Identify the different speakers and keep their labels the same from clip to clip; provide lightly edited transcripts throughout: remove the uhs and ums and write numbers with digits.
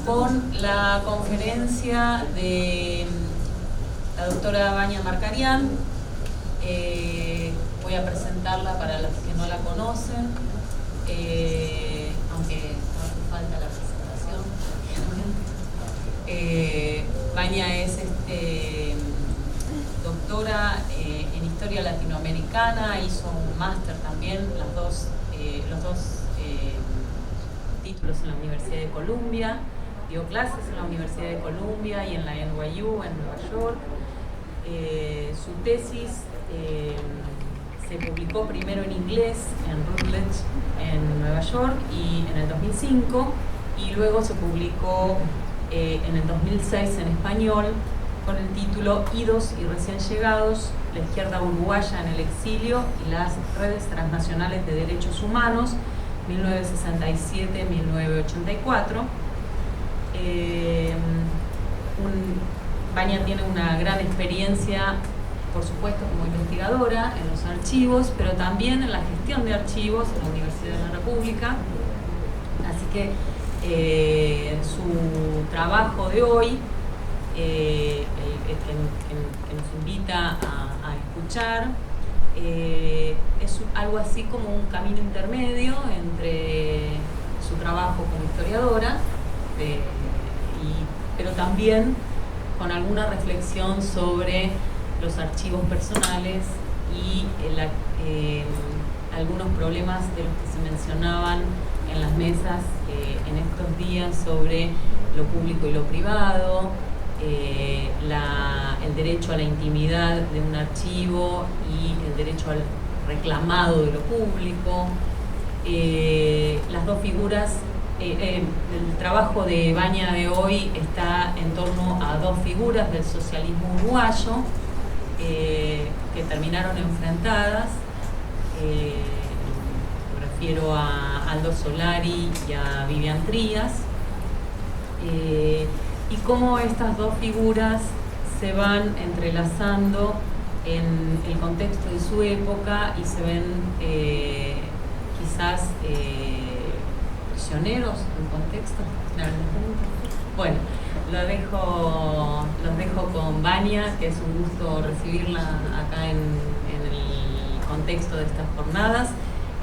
Speaker 1: con la conferencia de la doctora Vania Markarian. Voy a presentarla para los que no la conocen, aunque no hace falta la presentación. Vania es doctora en Historia Latinoamericana, hizo un máster también, los dos títulos en la Universidad de Columbia, dio clases en la Universidad de Columbia y en la NYU en Nueva York. Su tesis se publicó primero en inglés en Routledge en Nueva York y en el 2005, y luego se publicó en el 2006 en español con el título Idos y recién llegados, la izquierda uruguaya en el exilio y las redes transnacionales de derechos humanos, 1967-1984. Vania tiene una gran experiencia, por supuesto, como investigadora en los archivos, pero también en la gestión de archivos en la Universidad de la República. Así que su trabajo de hoy, que nos invita a escuchar, es algo así como un camino intermedio entre su trabajo como historiadora, pero también con alguna reflexión sobre los archivos personales y algunos problemas de los que se mencionaban en las mesas en estos días sobre lo público y lo privado, el derecho a la intimidad de un archivo y el derecho al reclamado de lo público. Las dos figuras, el trabajo de Vania de hoy está en torno a dos figuras del socialismo uruguayo que terminaron enfrentadas. Me refiero a Aldo Solari y a Vivian Trías, y cómo estas dos figuras se van entrelazando en el contexto de su época y se ven quizás prisioneros en contexto. Bueno, los dejo con Vania, que es un gusto recibirla acá en el contexto de estas jornadas,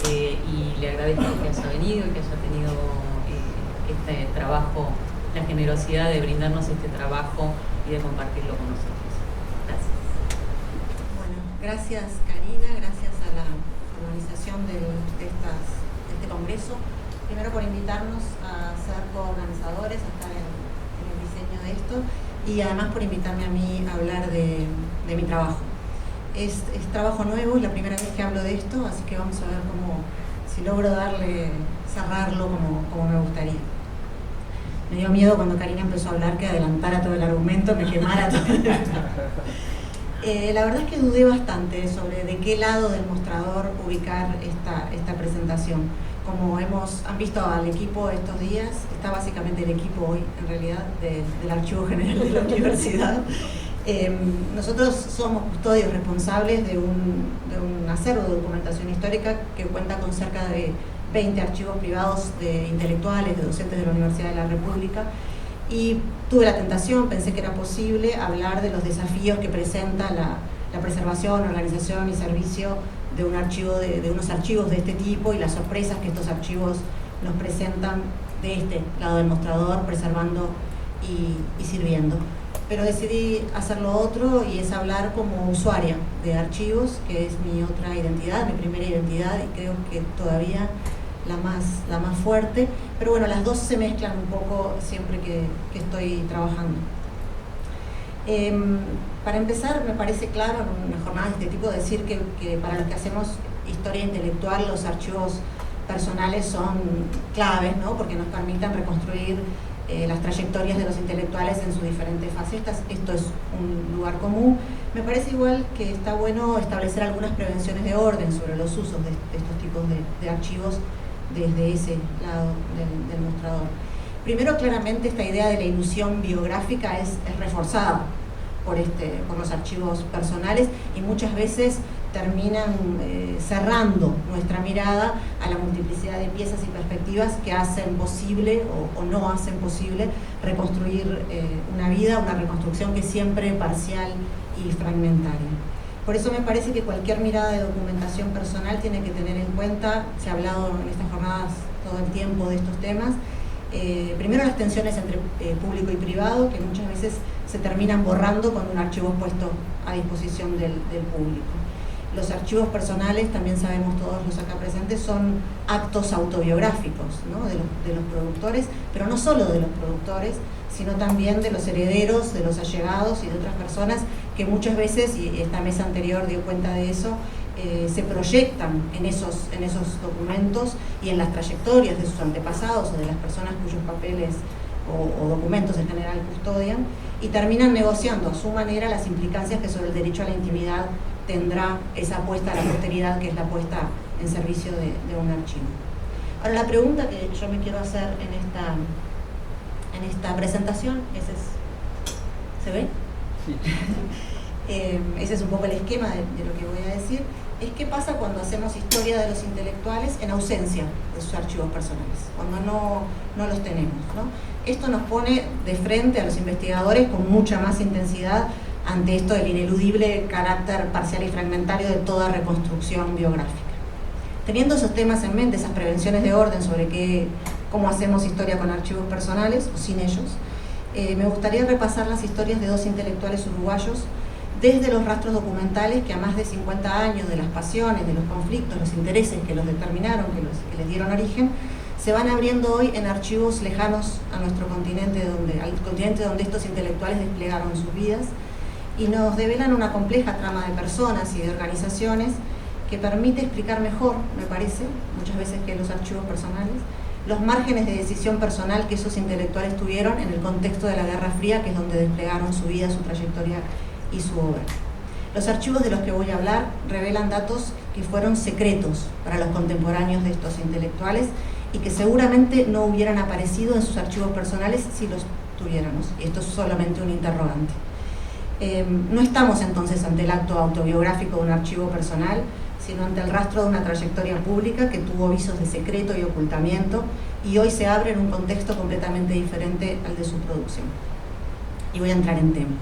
Speaker 1: y le agradezco que haya venido y que haya tenido este trabajo, la generosidad de brindarnos este trabajo y de compartirlo con nosotros. Gracias.
Speaker 2: Bueno, gracias Karina, gracias a la organización de este congreso. Primero por invitarnos a ser coorganizadores, a estar en el diseño de esto, y además por invitarme a mí a hablar de mi trabajo. Es trabajo nuevo, es la primera vez que hablo de esto, así que vamos a ver si logro cerrarlo como me gustaría. Me dio miedo cuando Karina empezó a hablar que adelantara todo el argumento, me quemara todo. La verdad es que dudé bastante sobre de qué lado del mostrador ubicar esta presentación. Como han visto al equipo estos días, está básicamente el equipo hoy, en realidad, del Archivo General de la Universidad. Nosotros somos custodios responsables de un acervo de documentación histórica que cuenta con cerca de 20 archivos privados de intelectuales, de docentes de la Universidad de la República, y tuve la tentación, pensé que era posible hablar de los desafíos que presenta la preservación, organización y servicio de unos archivos de este tipo, y las sorpresas que estos archivos nos presentan de este lado del mostrador, preservando y sirviendo. Pero decidí hacer lo otro, y es hablar como usuaria de archivos, que es mi otra identidad, mi primera identidad, y creo que todavía la más fuerte. Pero bueno, las dos se mezclan un poco siempre que estoy trabajando. Para empezar, me parece claro en una jornada de este tipo decir que para los que hacemos historia intelectual, los archivos personales son claves, ¿no? Porque nos permiten reconstruir las trayectorias de los intelectuales en sus diferentes facetas. Esto es un lugar común. Me parece igual que está bueno establecer algunas prevenciones de orden sobre los usos de estos tipos de archivos desde ese lado del mostrador. Primero, claramente esta idea de la ilusión biográfica es reforzada por los archivos personales, y muchas veces terminan cerrando nuestra mirada a la multiplicidad de piezas y perspectivas que hacen posible o no hacen posible reconstruir una vida, una reconstrucción que es siempre parcial y fragmentaria. Por eso me parece que cualquier mirada de documentación personal tiene que tener en cuenta, se ha hablado en estas jornadas todo el tiempo de estos temas, primero las tensiones entre público y privado, que muchas veces se terminan borrando cuando un archivo es puesto a disposición del público. Los archivos personales, también sabemos todos los acá presentes, son actos autobiográficos, ¿no? de los productores, pero no solo de los productores, sino también de los herederos, de los allegados y de otras personas que muchas veces, y esta mesa anterior dio cuenta de eso, se proyectan en esos documentos y en las trayectorias de sus antepasados o de las personas cuyos papeles o documentos en general custodian, y terminan negociando a su manera las implicancias que sobre el derecho a la intimidad tendrá esa apuesta a la posteridad, que es la puesta en servicio de un archivo. Ahora, la pregunta que yo me quiero hacer en esta presentación, ¿se ve? Sí. Ese es un poco el esquema de lo que voy a decir, es qué pasa cuando hacemos historia de los intelectuales en ausencia de sus archivos personales, cuando no los tenemos, ¿no? Esto nos pone de frente a los investigadores con mucha más intensidad ante esto del ineludible carácter parcial y fragmentario de toda reconstrucción biográfica. Teniendo esos temas en mente, esas prevenciones de orden sobre cómo hacemos historia con archivos personales o sin ellos, me gustaría repasar las historias de dos intelectuales uruguayos desde los rastros documentales que a más de 50 años de las pasiones, de los conflictos, los intereses que los determinaron, que les dieron origen, se van abriendo hoy en archivos lejanos a nuestro continente, al continente donde estos intelectuales desplegaron sus vidas, y nos develan una compleja trama de personas y de organizaciones que permite explicar mejor, me parece, muchas veces que los archivos personales, los márgenes de decisión personal que esos intelectuales tuvieron en el contexto de la Guerra Fría, que es donde desplegaron su vida, su trayectoria y su obra. Los archivos de los que voy a hablar revelan datos que fueron secretos para los contemporáneos de estos intelectuales y que seguramente no hubieran aparecido en sus archivos personales si los tuviéramos. Y esto es solamente un interrogante. No estamos entonces ante el acto autobiográfico de un archivo personal, sino ante el rastro de una trayectoria pública que tuvo visos de secreto y ocultamiento y hoy se abre en un contexto completamente diferente al de su producción. Y voy a entrar en tema.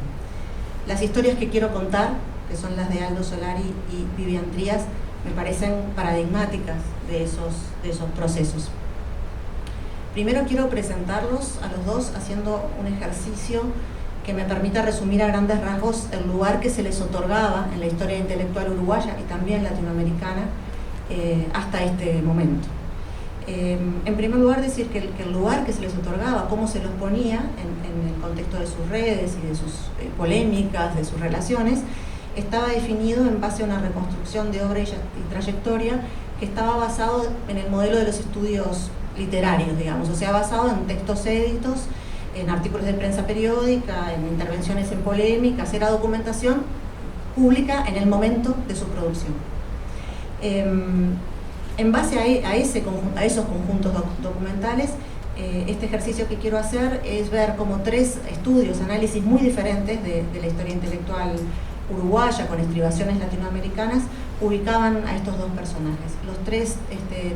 Speaker 2: Las historias que quiero contar, que son las de Aldo Solari y Vivian Trías, me parecen paradigmáticas de esos procesos. Primero quiero presentarlos a los dos haciendo un ejercicio que me permita resumir a grandes rasgos el lugar que se les otorgaba en la historia intelectual uruguaya y también latinoamericana hasta este momento. En primer lugar, decir que el lugar que se les otorgaba, cómo se los ponía en el contexto de sus redes y de sus polémicas, de sus relaciones, estaba definido en base a una reconstrucción de obra y trayectoria que estaba basado en el modelo de los estudios literarios, digamos, o sea, basado en textos éditos, en artículos de prensa periódica, en intervenciones en polémicas, era documentación pública en el momento de su producción. En base a esos conjuntos documentales, este ejercicio que quiero hacer es ver cómo tres estudios, análisis muy diferentes de la historia intelectual uruguaya con estribaciones latinoamericanas ubicaban a estos dos personajes. Los tres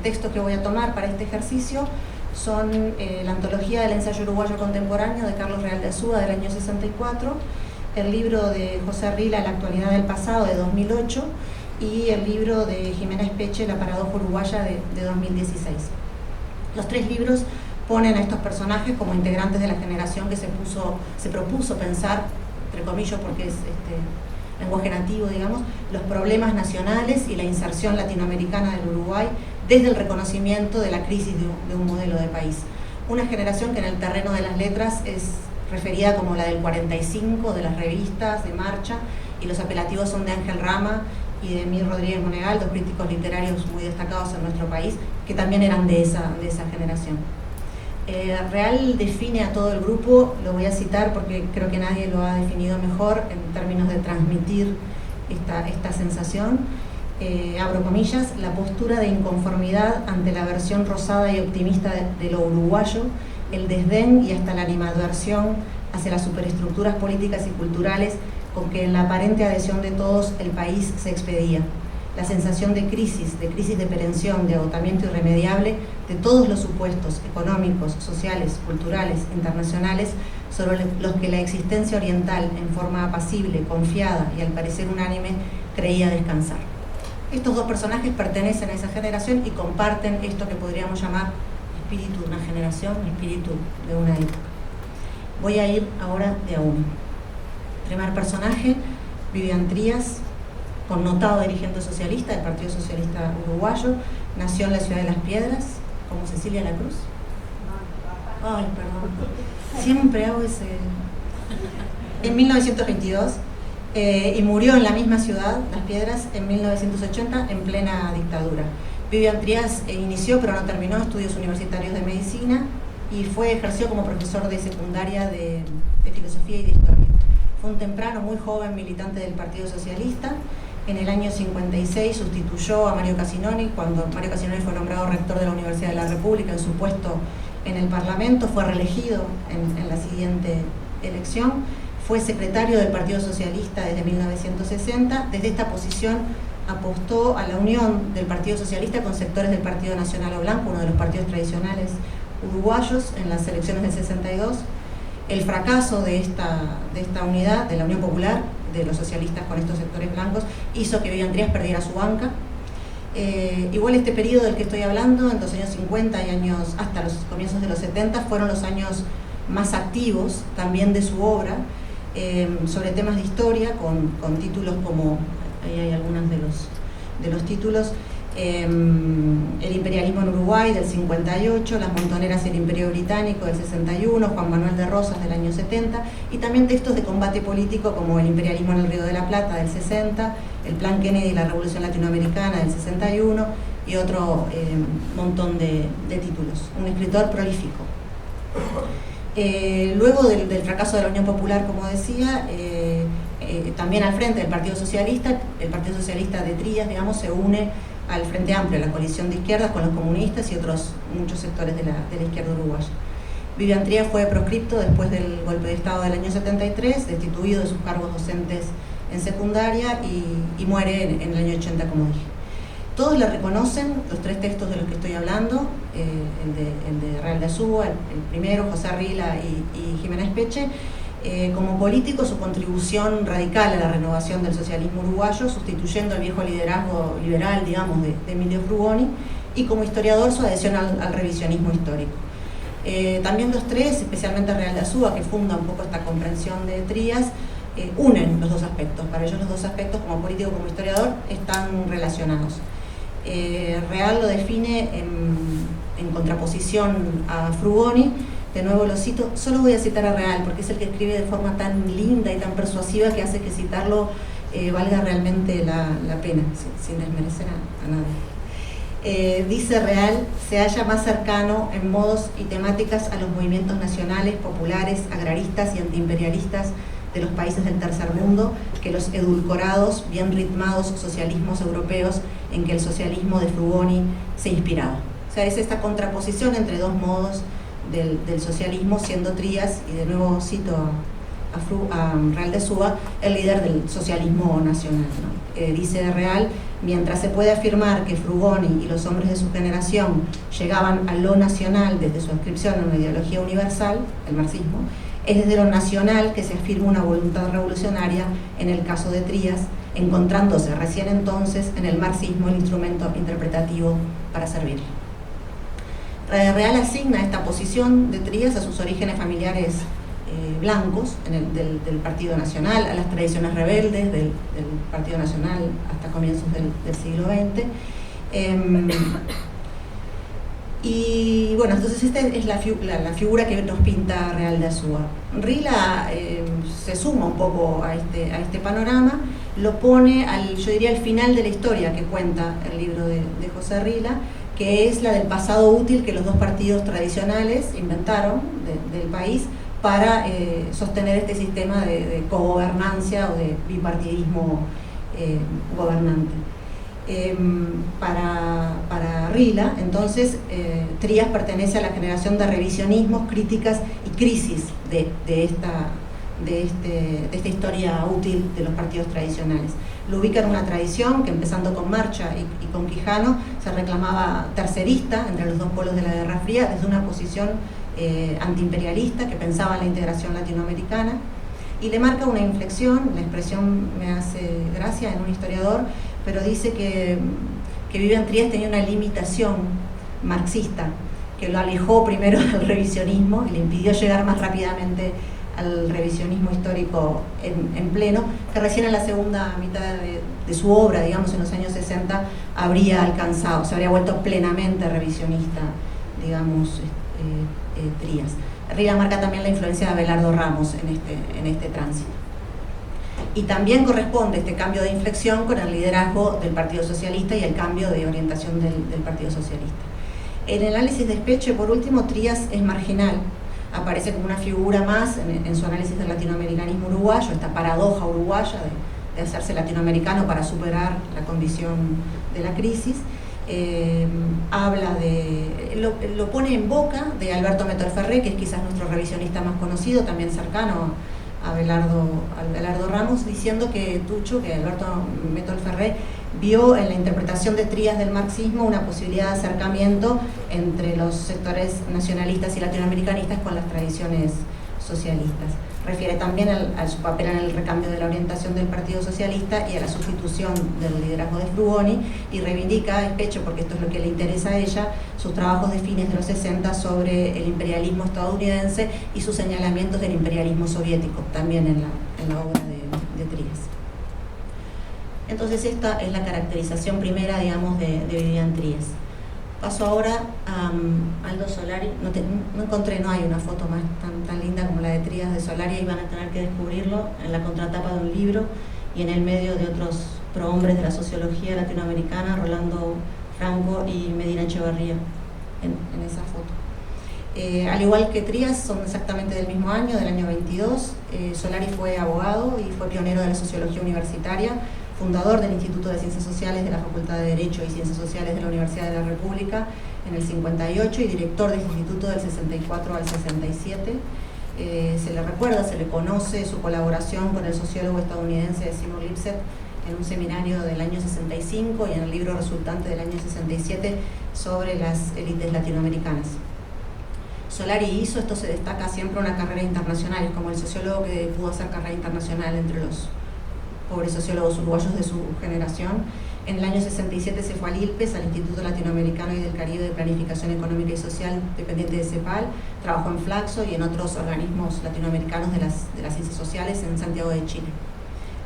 Speaker 2: textos que voy a tomar para este ejercicio son la antología del ensayo uruguayo contemporáneo de Carlos Real de Azúa del año 64, el libro de José Rila, La actualidad del pasado, de 2008, y el libro de Jimena Espeche, La paradoja uruguaya, de 2016. Los tres libros ponen a estos personajes como integrantes de la generación que se propuso pensar, entre comillas porque es lenguaje nativo, digamos, los problemas nacionales y la inserción latinoamericana del Uruguay desde el reconocimiento de la crisis de un modelo de país. Una generación que en el terreno de las letras es referida como la del 45, de las revistas, de Marcha, y los apelativos son de Ángel Rama y de Emir Rodríguez Monegal, dos críticos literarios muy destacados en nuestro país, que también eran de esa generación. Real define a todo el grupo, lo voy a citar porque creo que nadie lo ha definido mejor en términos de transmitir esta sensación. Abro comillas, la postura de inconformidad ante la versión rosada y optimista de lo uruguayo, el desdén y hasta la animadversión hacia las superestructuras políticas y culturales con que en la aparente adhesión de todos el país se expedía. la sensación de crisis de perención, de agotamiento irremediable de todos los supuestos económicos, sociales, culturales, internacionales sobre los que la existencia oriental, en forma apacible, confiada y al parecer unánime, creía descansar. Estos dos personajes pertenecen a esa generación y comparten esto que podríamos llamar espíritu de una generación, espíritu de una época. Voy a ir ahora de a uno. Primer personaje, Vivian Trías, connotado dirigente socialista del Partido Socialista Uruguayo, nació en la ciudad de Las Piedras, como Cecilia La Cruz. Ay, perdón. Siempre hago ese... En 1922, y murió en la misma ciudad, Las Piedras, en 1980, en plena dictadura. Vivian Trías inició, pero no terminó, estudios universitarios de medicina y ejerció como profesor de secundaria de filosofía y de historia. Fue un temprano, muy joven militante del Partido Socialista. En el año 56 sustituyó a Mario Casinoni cuando Mario Casinoni fue nombrado rector de la Universidad de la República en su puesto en el Parlamento. Fue reelegido en la siguiente elección. Fue secretario del Partido Socialista desde 1960. Desde esta posición apostó a la unión del Partido Socialista con sectores del Partido Nacional o Blanco, uno de los partidos tradicionales uruguayos, en las elecciones del 62. El fracaso de esta unidad, de la Unión Popular, de los socialistas con estos sectores blancos, hizo que Vivian Trías perdiera su banca. Igual este periodo del que estoy hablando, en los años 50 y años hasta los comienzos de los 70, fueron los años más activos también de su obra, sobre temas de historia, con títulos como, ahí hay algunos de los títulos, El imperialismo en Uruguay del 58, Las montoneras y el imperio británico del 61, Juan Manuel de Rosas del año 70, y también textos de combate político como El imperialismo en el Río de la Plata del 60, El plan Kennedy y la revolución latinoamericana del 61 y otro montón de títulos. Un escritor prolífico. Luego del fracaso de la Unión Popular, como decía, también al frente del Partido Socialista, el Partido Socialista de Trías, digamos, se une al Frente Amplio, la coalición de izquierdas con los comunistas y otros muchos sectores de la izquierda uruguaya. Vivian Trías fue proscripto después del golpe de Estado del año 73, destituido de sus cargos docentes en secundaria y muere en el año 80, como dije. Todos le reconocen los tres textos de los que estoy hablando, el de Real de Azúa, el primero, José Rila y Jiménez Peche, como político su contribución radical a la renovación del socialismo uruguayo, sustituyendo el viejo liderazgo liberal, digamos, de Emilio Frugoni, y como historiador su adhesión al revisionismo histórico. También los tres, especialmente Real de Azúa, que funda un poco esta comprensión de Trías, unen los dos aspectos. Para ellos los dos aspectos, como político como historiador, están relacionados. Real lo define en contraposición a Frugoni. De nuevo lo cito, solo voy a citar a Real porque es el que escribe de forma tan linda y tan persuasiva que hace que citarlo valga realmente la pena, sin desmerecer a nadie. Dice Real, se halla más cercano en modos y temáticas a los movimientos nacionales, populares, agraristas y antiimperialistas de los países del tercer mundo que los edulcorados, bien ritmados socialismos europeos en que el socialismo de Frugoni se inspiraba. O sea, es esta contraposición entre dos modos del socialismo, siendo Trías, y de nuevo cito a Real de Azúa, el líder del socialismo nacional, ¿no? Dice Real, mientras se puede afirmar que Frugoni y los hombres de su generación llegaban a lo nacional desde su inscripción en una ideología universal, el marxismo, es desde lo nacional que se afirma una voluntad revolucionaria en el caso de Trías, encontrándose recién entonces en el marxismo el instrumento interpretativo para servirle. Real asigna esta posición de Trías a sus orígenes familiares blancos del Partido Nacional, a las tradiciones rebeldes del Partido Nacional hasta comienzos del siglo XX. Y bueno, entonces esta es la figura que nos pinta Real de Azúa. Rila se suma un poco a este panorama, lo pone yo diría al final de la historia que cuenta el libro de José Rila, que es la del pasado útil que los dos partidos tradicionales inventaron del país para sostener este sistema de cogobernancia o de bipartidismo gobernante. Para Rila, entonces, Trías pertenece a la generación de revisionismos, críticas y crisis de de esta historia útil de los partidos tradicionales. Lo ubica en una tradición que, empezando con Marcha y con Quijano, se reclamaba tercerista entre los dos polos de la Guerra Fría, desde una posición antiimperialista que pensaba en la integración latinoamericana, y le marca una inflexión. La expresión me hace gracia en un historiador, pero dice que Vivian Trías tenía una limitación marxista que lo alejó primero del revisionismo y le impidió llegar más rápidamente al revisionismo histórico en pleno, que recién en la segunda mitad de su obra, digamos en los años 60, habría alcanzado, se habría vuelto plenamente revisionista, digamos, Trías. Rila marca también la influencia de Abelardo Ramos en este tránsito. Y también corresponde este cambio de inflexión con el liderazgo del Partido Socialista y el cambio de orientación del Partido Socialista. En el análisis de Espeche, por último, Trías es marginal, aparece como una figura más en su análisis del latinoamericanismo uruguayo, esta paradoja uruguaya de hacerse latinoamericano para superar la condición de la crisis. Lo pone en boca de Alberto Métol Ferré, que es quizás nuestro revisionista más conocido, también cercano a Abelardo Ramos, diciendo que Alberto Métol Ferré vio en la interpretación de Trías del marxismo una posibilidad de acercamiento entre los sectores nacionalistas y latinoamericanistas con las tradiciones socialistas. Refiere también a su papel en el recambio de la orientación del Partido Socialista y a la sustitución del liderazgo de Frugoni, y reivindica a Espeche, porque esto es lo que le interesa a ella, sus trabajos de fines de los 60 sobre el imperialismo estadounidense y sus señalamientos del imperialismo soviético, también en la obra de Trías. Entonces esta es la caracterización primera, digamos, de Vivian Trías. Paso ahora a Aldo Solari. No encontré, no hay una foto más tan linda como la de Trías de Solari, y van a tener que descubrirlo en la contratapa de un libro y en el medio de otros prohombres de la sociología latinoamericana, Rolando Franco y Medina Echeverría, en esa foto. Al igual que Trías, son exactamente del mismo año, del año 22. Solari fue abogado y fue pionero de la sociología universitaria, fundador del Instituto de Ciencias Sociales de la Facultad de Derecho y Ciencias Sociales de la Universidad de la República en el 58 y director del instituto del 64 al 67. Se le recuerda, se le conoce su colaboración con el sociólogo estadounidense Seymour Lipset en un seminario del año 65 y en el libro resultante del año 67 sobre las élites latinoamericanas. Solari hizo, esto se destaca siempre, una carrera internacional, es como el sociólogo que pudo hacer carrera internacional entre los pobres sociólogos uruguayos de su generación. En el año 67 se fue al ILPES, al Instituto Latinoamericano y del Caribe de Planificación Económica y Social, dependiente de CEPAL, trabajó en Flaxo y en otros organismos latinoamericanos de las ciencias sociales en Santiago de Chile.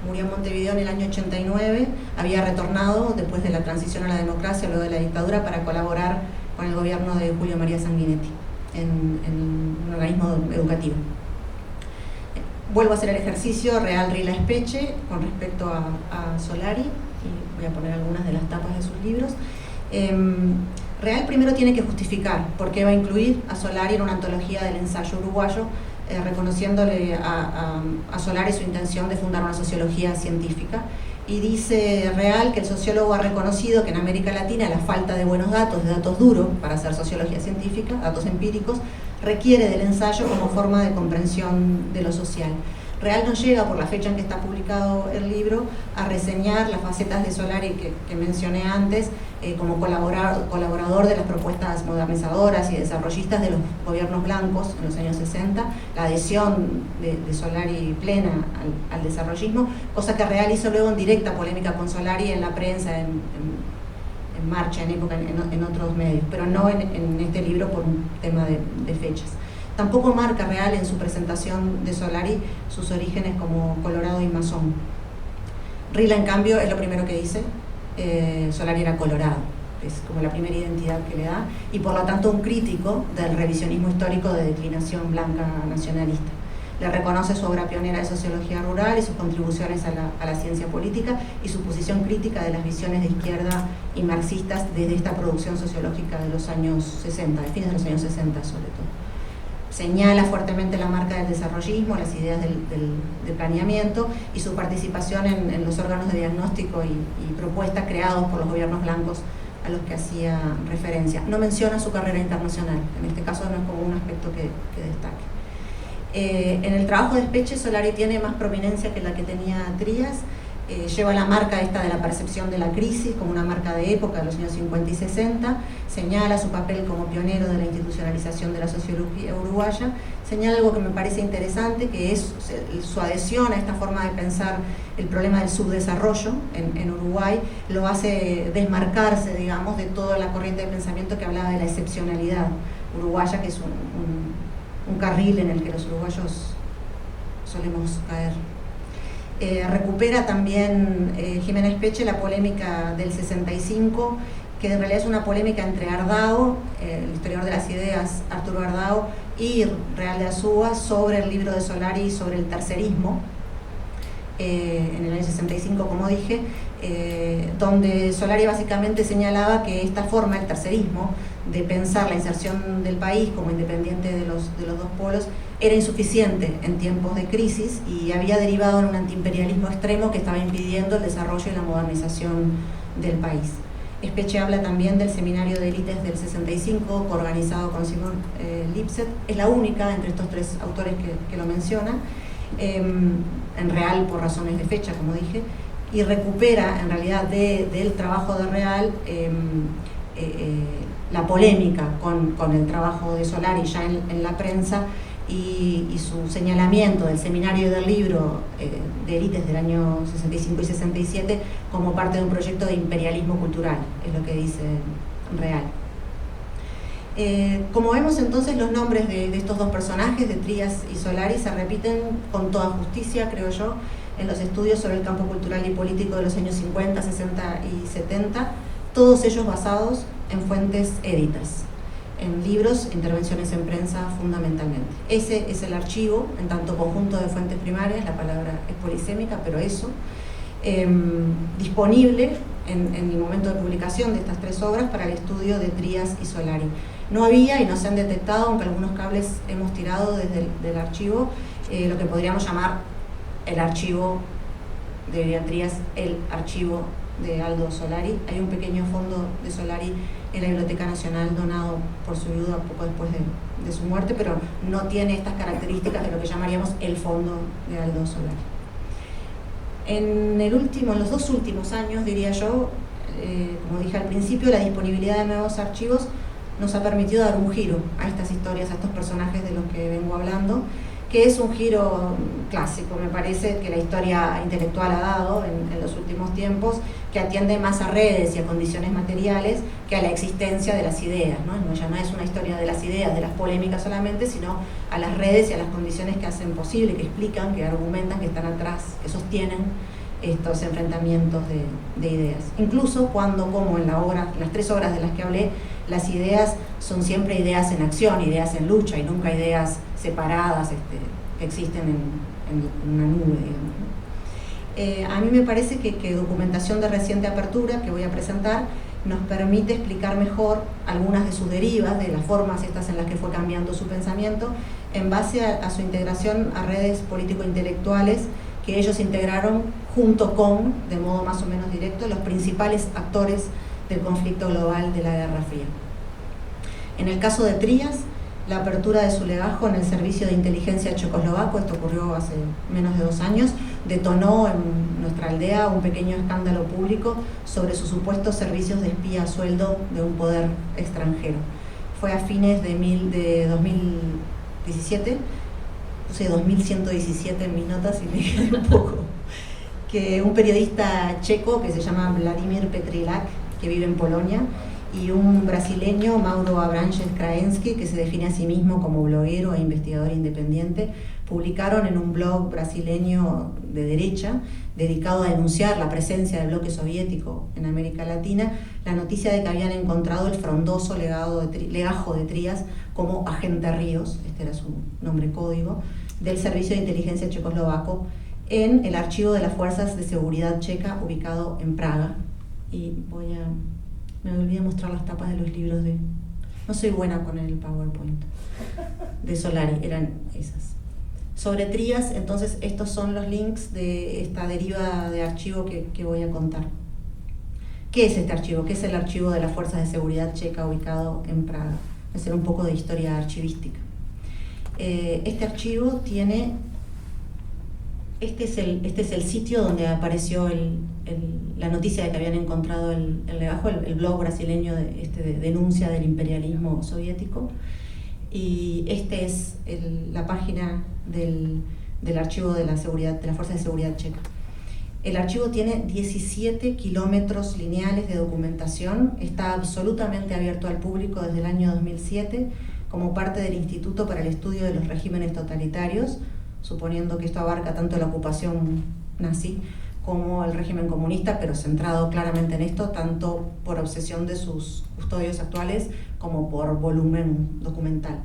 Speaker 2: Murió en Montevideo en el año 89, había retornado después de la transición a la democracia, luego de la dictadura, para colaborar con el gobierno de Julio María Sanguinetti en un organismo educativo. Vuelvo a hacer el ejercicio Real Rila Espeche con respecto a Solari, y voy a poner algunas de las tapas de sus libros. Real primero tiene que justificar por qué va a incluir a Solari en una antología del ensayo uruguayo, reconociéndole a Solari su intención de fundar una sociología científica. Y dice Real que el sociólogo ha reconocido que en América Latina la falta de buenos datos, de datos duros para hacer sociología científica, datos empíricos, requiere del ensayo como forma de comprensión de lo social. Real no llega, por la fecha en que está publicado el libro, a reseñar las facetas de Solari que mencioné antes, como colaborador de las propuestas modernizadoras y desarrollistas de los gobiernos blancos en los años 60, la adhesión de Solari plena al desarrollismo, cosa que Real hizo luego en directa polémica con Solari en la prensa, en Marcha, en otros medios, pero no en este libro por un tema de fechas. Tampoco marca Real en su presentación de Solari sus orígenes como colorado y masón. Rila, en cambio, es lo primero que dice, Solari era colorado, es como la primera identidad que le da, y por lo tanto un crítico del revisionismo histórico de declinación blanca nacionalista. Le reconoce su obra pionera de sociología rural y sus contribuciones a la ciencia política y su posición crítica de las visiones de izquierda y marxistas desde esta producción sociológica de los años 60, de fines de los años 60 sobre todo. Señala fuertemente la marca del desarrollismo, las ideas de planeamiento y su participación en los órganos de diagnóstico y propuestas creados por los gobiernos blancos a los que hacía referencia. No menciona su carrera internacional, en este caso no es como un aspecto que destaque. En el trabajo de Speche, Solari tiene más prominencia que la que tenía Trías. Lleva la marca esta de la percepción de la crisis como una marca de época de los años 50 y 60, señala su papel como pionero de la institucionalización de la sociología uruguaya, señala algo que me parece interesante, que es su adhesión a esta forma de pensar el problema del subdesarrollo en Uruguay, lo hace desmarcarse, digamos, de toda la corriente de pensamiento que hablaba de la excepcionalidad uruguaya, que es un carril en el que los uruguayos solemos caer. Recupera también Jimena Speche la polémica del 65, que en realidad es una polémica entre Ardao, el historiador de las ideas Arturo Ardao, y Real de Azúa sobre el libro de Solari y sobre el tercerismo, en el año 65, como dije, donde Solari básicamente señalaba que esta forma, el tercerismo, de pensar la inserción del país como independiente de los dos polos, era insuficiente en tiempos de crisis y había derivado en un antiimperialismo extremo que estaba impidiendo el desarrollo y la modernización del país. Speche habla también del seminario de élites del 65, coorganizado con Simon Lipset. Es la única entre estos tres autores que lo menciona, en Real por razones de fecha, como dije, y recupera en realidad del trabajo de Real la polémica con el trabajo de Solari ya en la prensa, y su señalamiento del seminario y del libro de élites del año 65 y 67 como parte de un proyecto de imperialismo cultural, es lo que dice Real. Como vemos entonces, los nombres de estos dos personajes, de Trías y Solari, se repiten con toda justicia, creo yo, en los estudios sobre el campo cultural y político de los años 50, 60 y 70, todos ellos basados en fuentes éditas, en libros, intervenciones en prensa fundamentalmente. Ese es el archivo, en tanto conjunto de fuentes primarias, la palabra es polisémica, pero eso, disponible en el momento de publicación de estas tres obras para el estudio de Trías y Solari. No había y no se han detectado, aunque algunos cables hemos tirado desde el archivo, lo que podríamos llamar el archivo de Trías, el archivo de Aldo Solari. Hay un pequeño fondo de Solari en la Biblioteca Nacional donado por su viuda poco después de su muerte, pero no tiene estas características de lo que llamaríamos el fondo de Aldo Solari. En los dos últimos años, diría yo, como dije al principio, la disponibilidad de nuevos archivos nos ha permitido dar un giro a estas historias, a estos personajes de los que vengo hablando, que es un giro clásico, me parece, que la historia intelectual ha dado en los últimos tiempos, que atiende más a redes y a condiciones materiales que a la existencia de las ideas, ¿no? Ya no es una historia de las ideas, de las polémicas solamente, sino a las redes y a las condiciones que hacen posible, que explican, que argumentan, que están atrás, que sostienen estos enfrentamientos de ideas. Incluso cuando, como en las tres obras de las que hablé, las ideas son siempre ideas en acción, ideas en lucha, y nunca ideas separadas que existen en una nube, digamos. A mí me parece que documentación de reciente apertura que voy a presentar nos permite explicar mejor algunas de sus derivas, de las formas estas en las que fue cambiando su pensamiento, en base a su integración a redes político-intelectuales que ellos integraron junto con, de modo más o menos directo, los principales actores del conflicto global de la Guerra Fría. En el caso de Trías, la apertura de su legajo en el servicio de inteligencia checoslovaco, esto ocurrió hace menos de 2 años, detonó en nuestra aldea un pequeño escándalo público sobre sus supuestos servicios de espía a sueldo de un poder extranjero. Fue a fines de 2017, puse 2117 en mis notas y me quedé un poco, que un periodista checo que se llama Vladimir Petrilak, que vive en Polonia, y un brasileño, Mauro Abranches Kraensky, que se define a sí mismo como bloguero e investigador independiente, publicaron en un blog brasileño de derecha, dedicado a denunciar la presencia del bloque soviético en América Latina, la noticia de que habían encontrado el frondoso legajo de Trías como agente Ríos, este era su nombre código, del Servicio de Inteligencia Checoslovaco, en el archivo de las Fuerzas de Seguridad Checa, ubicado en Praga. Y me olvidé mostrar las tapas de los libros no soy buena con el PowerPoint, de Solari, eran esas. Sobre Trías, entonces, estos son los links de esta deriva de archivo que voy a contar. ¿Qué es este archivo? ¿Qué es el archivo de las Fuerzas de Seguridad Checa ubicado en Praga? Voy a hacer un poco de historia archivística. Este archivo tiene, este es el sitio donde apareció la noticia de que habían encontrado el legajo, el blog brasileño de denuncia del imperialismo soviético, y este es la página del archivo de la Fuerza de Seguridad Checa. El archivo tiene 17 kilómetros lineales de documentación, está absolutamente abierto al público desde el año 2007 como parte del Instituto para el Estudio de los Regímenes Totalitarios, suponiendo que esto abarca tanto la ocupación nazi como el régimen comunista, pero centrado claramente en esto, tanto por obsesión de sus custodios actuales como por volumen documental.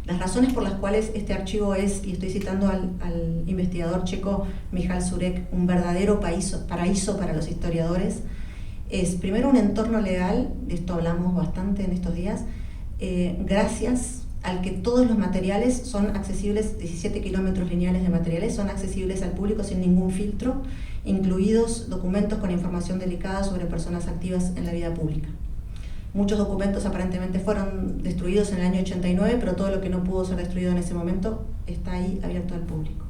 Speaker 2: Las razones por las cuales este archivo es, y estoy citando al investigador checo Michal Šurek, un verdadero paraíso para los historiadores, es primero un entorno legal, de esto hablamos bastante en estos días, gracias al que todos los materiales son accesibles, 17 kilómetros lineales de materiales son accesibles al público sin ningún filtro, incluidos documentos con información delicada sobre personas activas en la vida pública. Muchos documentos aparentemente fueron destruidos en el año 89, pero todo lo que no pudo ser destruido en ese momento está ahí abierto al público.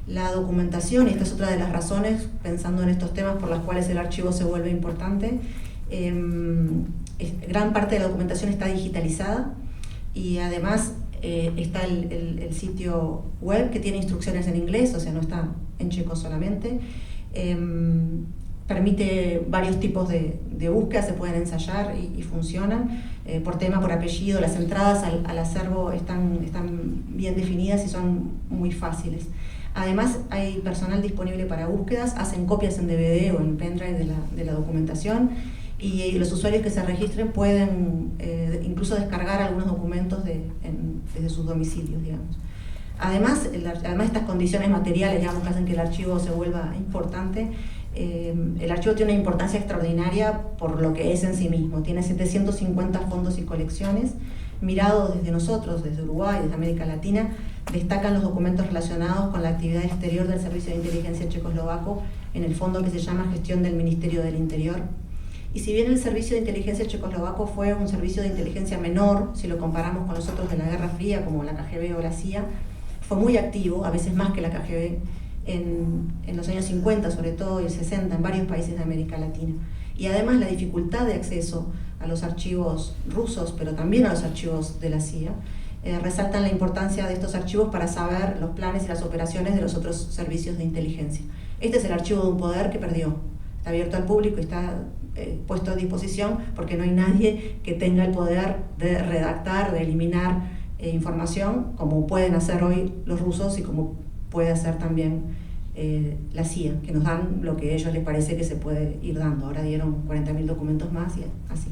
Speaker 2: La documentación, y esta es otra de las razones, pensando en estos temas por las cuales el archivo se vuelve importante, gran parte de la documentación está digitalizada y además está el sitio web que tiene instrucciones en inglés, o sea, no está en checo solamente. Permite varios tipos de búsqueda, se pueden ensayar y funcionan por tema, por apellido. Las entradas al acervo están bien definidas y son muy fáciles. Además, hay personal disponible para búsquedas, hacen copias en DVD o en pendrive de la documentación, y los usuarios que se registren pueden incluso descargar algunos documentos desde sus domicilios, digamos. Además, estas condiciones materiales, digamos, que hacen que el archivo se vuelva importante. El archivo tiene una importancia extraordinaria por lo que es en sí mismo. Tiene 750 fondos y colecciones. Mirado desde nosotros, desde Uruguay, desde América Latina, destacan los documentos relacionados con la actividad exterior del Servicio de Inteligencia checoslovaco en el fondo que se llama Gestión del Ministerio del Interior. Y si bien el Servicio de Inteligencia checoslovaco fue un servicio de inteligencia menor, si lo comparamos con los otros de la Guerra Fría, como la KGB o la CIA, fue muy activo, a veces más que la KGB, en los años 50 sobre todo y el 60 en varios países de América Latina. Y además la dificultad de acceso a los archivos rusos, pero también a los archivos de la CIA, resaltan la importancia de estos archivos para saber los planes y las operaciones de los otros servicios de inteligencia. Este es el archivo de un poder que perdió. Está abierto al público y está puesto a disposición porque no hay nadie que tenga el poder de redactar, de eliminar información, como pueden hacer hoy los rusos y como puede hacer también la CIA, que nos dan lo que a ellos les parece que se puede ir dando. Ahora dieron 40.000 documentos más y así.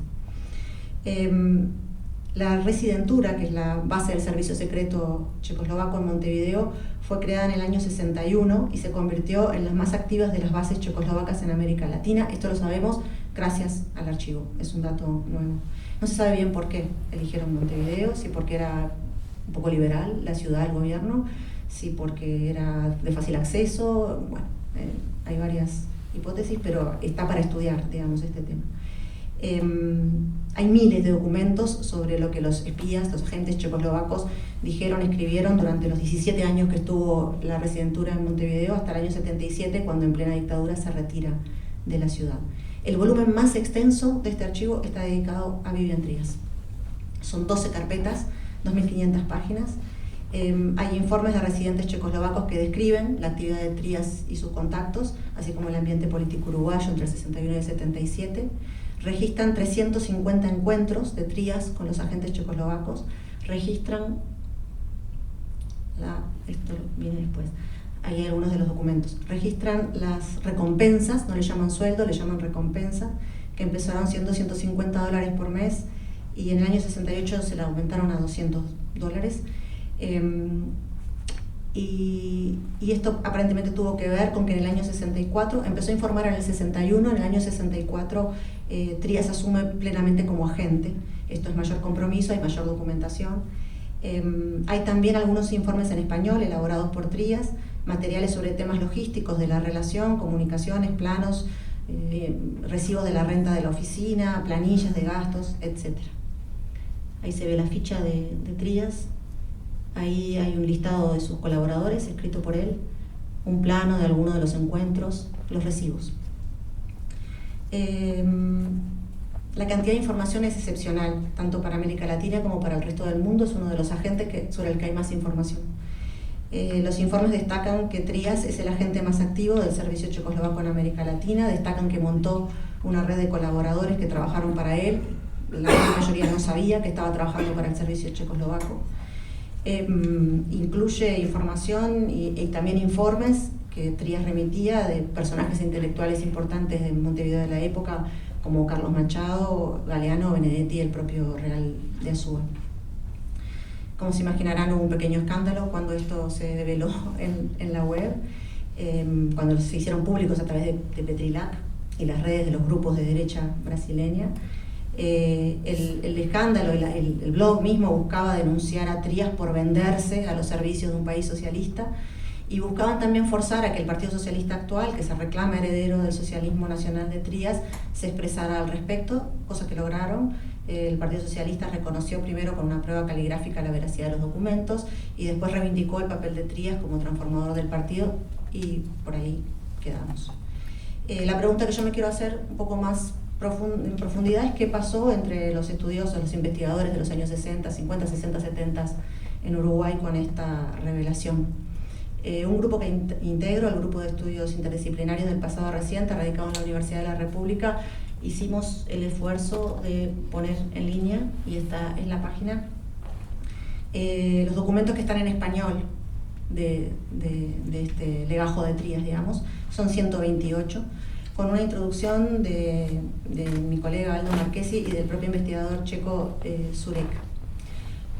Speaker 2: La residentura, que es la base del servicio secreto checoslovaco en Montevideo, fue creada en el año 61 y se convirtió en las más activas de las bases checoslovacas en América Latina. Esto lo sabemos gracias al archivo, es un dato nuevo. No se sabe bien por qué eligieron Montevideo, si porque era un poco liberal la ciudad, el gobierno, si porque era de fácil acceso. Bueno, hay varias hipótesis, pero está para estudiar, digamos, este tema. Hay miles de documentos sobre lo que los espías, los agentes checoslovacos dijeron, escribieron durante los 17 años que estuvo la residentura en Montevideo, hasta el año 77, cuando en plena dictadura se retira de la ciudad. El volumen más extenso de este archivo está dedicado a Vivian Trías. Son 12 carpetas, 2.500 páginas. Hay informes de residentes checoslovacos que describen la actividad de Trías y sus contactos, así como el ambiente político uruguayo entre el 61 y el 77. Registran 350 encuentros de Trías con los agentes checoslovacos. Registran, esto viene después, hay algunos de los documentos. Registran las recompensas, no le llaman sueldo, le llaman recompensa, que empezaron siendo $150 por mes y en el año 68 se la aumentaron a $200. Y esto aparentemente tuvo que ver con que en el año 64, empezó a informar en el 61, en el año 64 Trías asume plenamente como agente. Esto es mayor compromiso, hay mayor documentación. Hay también algunos informes en español elaborados por Trías, materiales sobre temas logísticos de la relación, comunicaciones, planos, recibos de la renta de la oficina, planillas de gastos, etc. Ahí se ve la ficha de Trías. Ahí hay un listado de sus colaboradores escrito por él, un plano de algunos de los encuentros, los recibos. La cantidad de información es excepcional, tanto para América Latina como para el resto del mundo. Es uno de los agentes sobre el que hay más información. Los informes destacan que Trias es el agente más activo del servicio checoslovaco en América Latina, destacan que montó una red de colaboradores que trabajaron para él, la gran mayoría no sabía que estaba trabajando para el servicio checoslovaco. Incluye información y también informes que Trias remitía de personajes intelectuales importantes de Montevideo de la época, como Carlos Machado, Galeano, Benedetti y el propio Real de Azúa. Como se imaginarán, hubo un pequeño escándalo cuando esto se develó en la web, cuando se hicieron públicos a través de Petrilac y las redes de los grupos de derecha brasileña. El escándalo, el blog mismo buscaba denunciar a Trias por venderse a los servicios de un país socialista, y buscaban también forzar a que el Partido Socialista actual, que se reclama heredero del socialismo nacional de Trias, se expresara al respecto, cosa que lograron. El Partido Socialista reconoció primero con una prueba caligráfica la veracidad de los documentos y después reivindicó el papel de Trias como transformador del partido, y por ahí quedamos. La pregunta que yo me quiero hacer un poco más en profundidad es qué pasó entre los estudiosos, los investigadores de los años 60, 50, 60, 70 en Uruguay con esta revelación. Un grupo que integro, el Grupo de Estudios Interdisciplinarios del Pasado Reciente, radicado en la Universidad de la República, hicimos el esfuerzo de poner en línea, y esta es la página, los documentos que están en español de este legajo de Trias, digamos, son 128, con una introducción de mi colega Aldo Marchesi y del propio investigador checo Surek.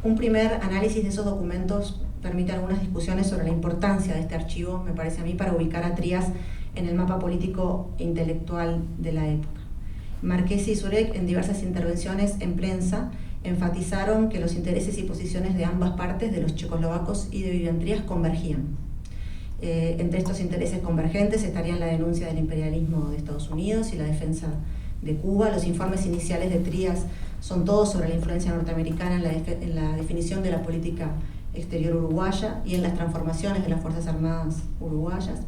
Speaker 2: Un primer análisis de esos documentos permite algunas discusiones sobre la importancia de este archivo, me parece a mí, para ubicar a Trias en el mapa político e intelectual de la época. Marchesi y Surek, en diversas intervenciones en prensa, enfatizaron que los intereses y posiciones de ambas partes, de los checoslovacos y de Vivian Trias, convergían. Entre estos intereses convergentes estarían la denuncia del imperialismo de Estados Unidos y la defensa de Cuba. Los informes iniciales de Trias son todos sobre la influencia norteamericana en la definición de la política exterior uruguaya y en las transformaciones de las Fuerzas Armadas uruguayas.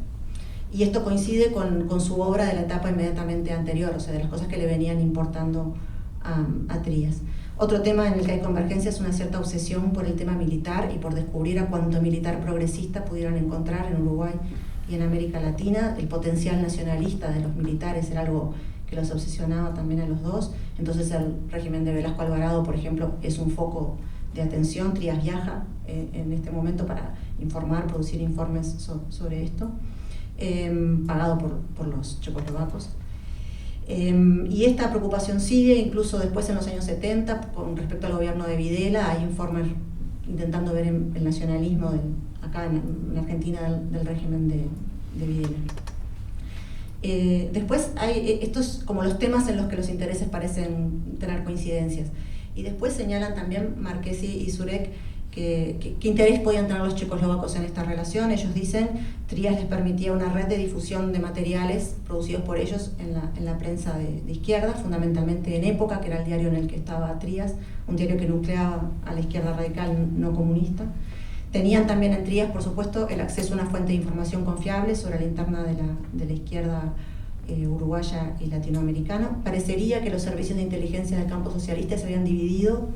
Speaker 2: Y esto coincide con su obra de la etapa inmediatamente anterior, o sea, de las cosas que le venían importando a Trias. Otro tema en el que hay convergencia es una cierta obsesión por el tema militar y por descubrir a cuánto militar progresista pudieran encontrar en Uruguay y en América Latina. El potencial nacionalista de los militares era algo que los obsesionaba también a los dos. Entonces el régimen de Velasco Alvarado, por ejemplo, es un foco de atención. Trias viaja en este momento para informar, producir informes sobre esto, pagado por los checoslovacos. Y esta preocupación sigue incluso después en los años 70 con respecto al gobierno de Videla. Hay informes intentando ver el nacionalismo acá en Argentina del régimen de Videla. Después hay estos como los temas en los que los intereses parecen tener coincidencias, y después señalan también Marchesi y Surek qué interés podían tener los checoslovacos en esta relación. Ellos dicen Trias les permitía una red de difusión de materiales producidos por ellos en la prensa de izquierda, fundamentalmente en Época, que era el diario en el que estaba Trias, un diario que nucleaba a la izquierda radical no comunista. Tenían también en Trias, por supuesto, el acceso a una fuente de información confiable sobre la interna de la izquierda uruguaya y latinoamericana. Parecería que los servicios de inteligencia del campo socialista se habían dividido